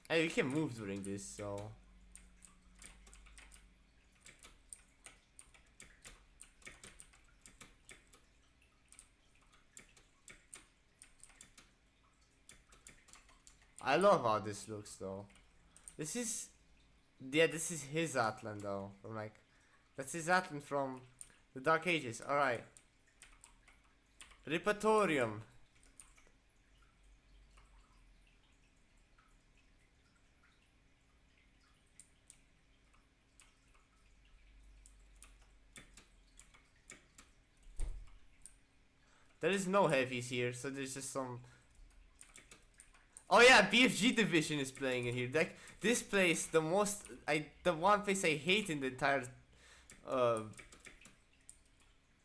Hey, we can move during this, so. I love how this looks though. This is his Atlan though. From like, that's his Atlan from the Dark Ages. Alright. Repertorium. There is no heavies here, so there's just some. Oh yeah, BFG division is playing in here. Like this place, the one place I hate in the entire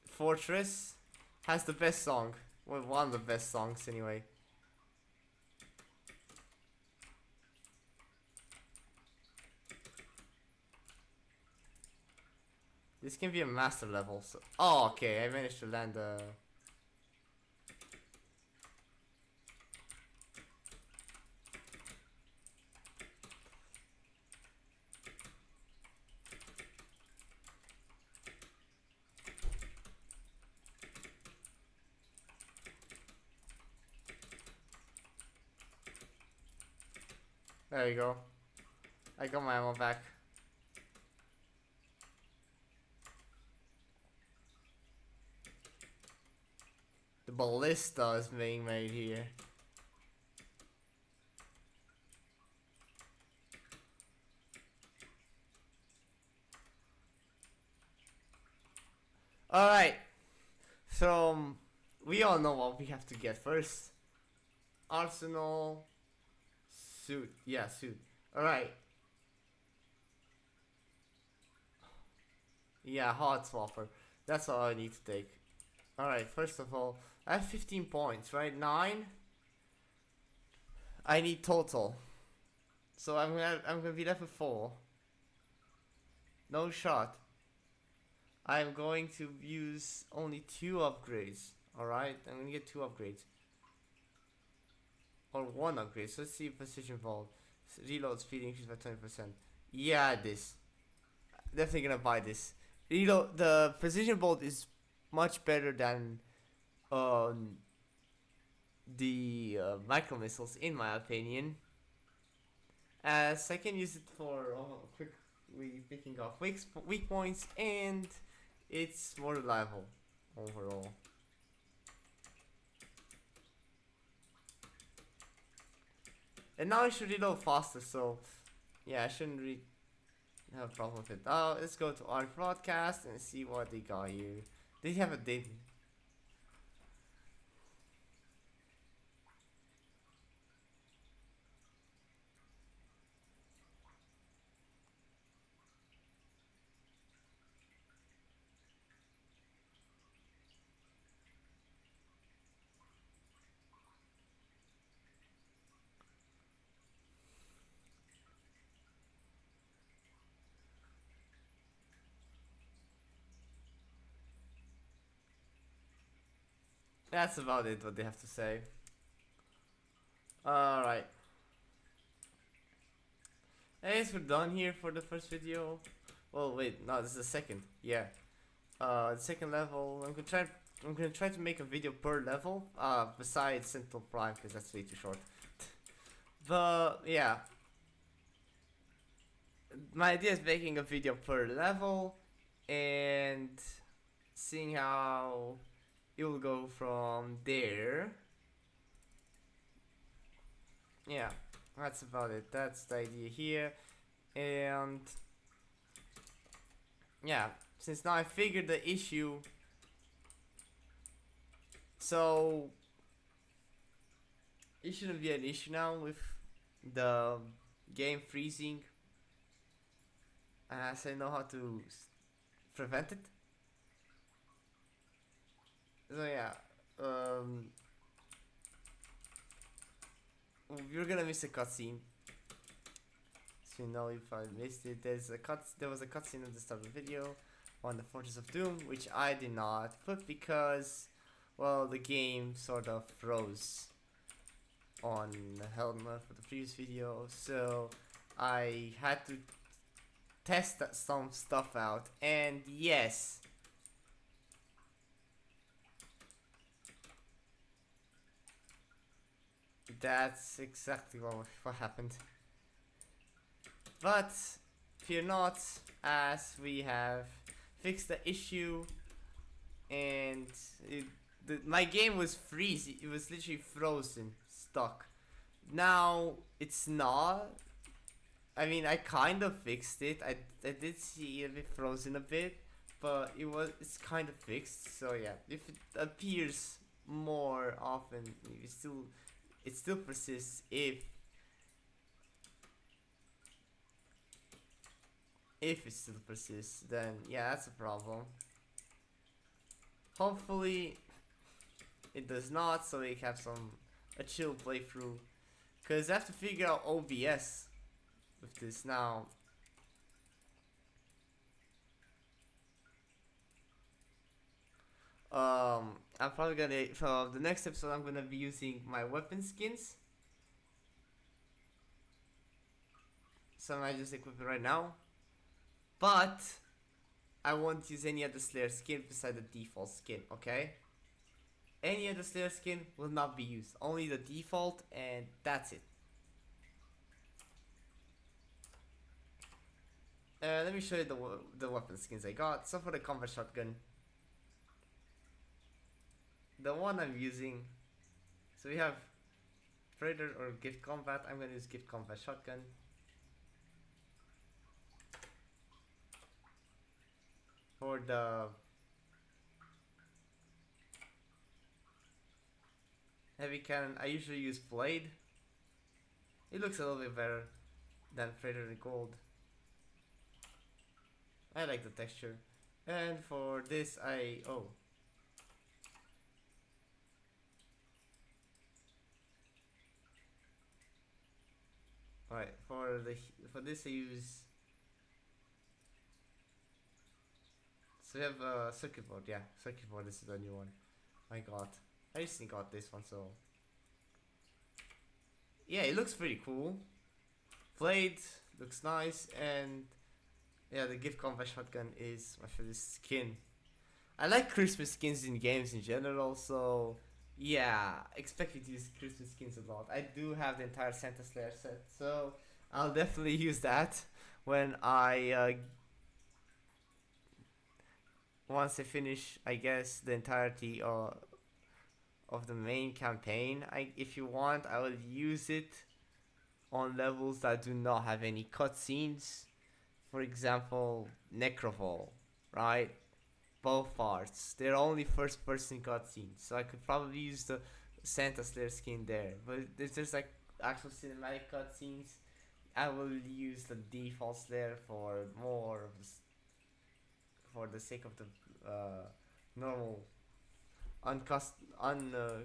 fortress, has the best song. Well, one of the best songs anyway. This can be a master level. So, oh, okay, I managed to land the. There you go. I got my ammo back. ballista is being made here. Alright, so we all know what we have to get first. Arsenal, suit, yeah, suit. Alright. Yeah, hot swapper. That's all I need to take. Alright, first of all, I have 15 points, right? 9? I need total. So I'm gonna be left with 4. No shot. I'm going to use only 2 upgrades. Alright, I'm gonna get 2 upgrades. Or 1 upgrade. So let's see precision vault. Reload speed increased by 20%. Yeah, this. Definitely gonna buy this. Reload, the precision bolt is much better than the micro missiles, in my opinion. As I can use it for quickly picking off weak points, and it's more reliable overall. And now I should reload faster, so yeah, I shouldn't really have a problem with it. Let's go to our broadcast and see what they got here. They have a date. That's about it, what they have to say. Alright. I guess we're done here for the first video. Well, wait, no, this is the second. Yeah. The second level. I'm gonna try to make a video per level. Besides Central Prime, because that's way too short. But yeah, my idea is making a video per level and seeing how it will go from there. Yeah, that's about it. That's the idea here. And yeah, since now I figured the issue, so it shouldn't be an issue now with the game freezing, as I know how to prevent it. So yeah, you're gonna miss a cutscene. So you know if I missed it, there was a cutscene at the start of the video on the Fortress of Doom, which I did not put because, well, the game sort of froze on the helmet for the previous video, so I had to test some stuff out, and yes, that's exactly what happened. But fear not, as we have fixed the issue, and my game was freezing. It was literally frozen, stuck. Now it's not. I mean, I kind of fixed it. I did see it frozen a bit, but it's kind of fixed. So yeah, if it appears more often, it still persists if it still persists, then yeah, that's a problem. Hopefully it does not, so we have a chill playthrough, because I have to figure out OBS with this now. I'm probably gonna, for the next episode, I'm gonna be using my weapon skins. So I just equip it right now. But I won't use any other Slayer skin beside the default skin, okay? Any other Slayer skin will not be used. Only the default, and that's it. Let me show you the weapon skins I got. So for the combat shotgun, the one I'm using. So we have Predator or Gift Combat. I'm gonna use Gift Combat Shotgun. For the heavy cannon, I usually use Blade. It looks a little bit better than Predator Gold. I like the texture. And for this, alright, for this I use. So we have a circuit board, yeah, circuit board. This is the new one I got. I recently got this one, so yeah, it looks pretty cool. Blade looks nice, and yeah, the gift combat shotgun is my favorite skin. I like Christmas skins in games in general, so yeah, expect me to use Christmas skins a lot. I do have the entire Santa Slayer set, so I'll definitely use that when I once I finish, I guess, the entirety of the main campaign. If you want, I will use it on levels that do not have any cutscenes. For example, Necrovol, right? Both parts. They're only first person cutscenes, so I could probably use the Santa Slayer skin there. But if there's like actual cinematic cutscenes, I will use the default Slayer for more of the for the sake of the normal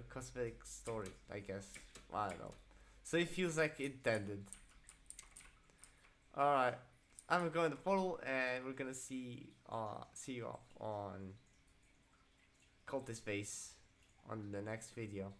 cosmetic story, I guess. I don't know. So it feels like intended. Alright. I'm gonna go in the portal and we're gonna see you off on Cultist Base on the next video.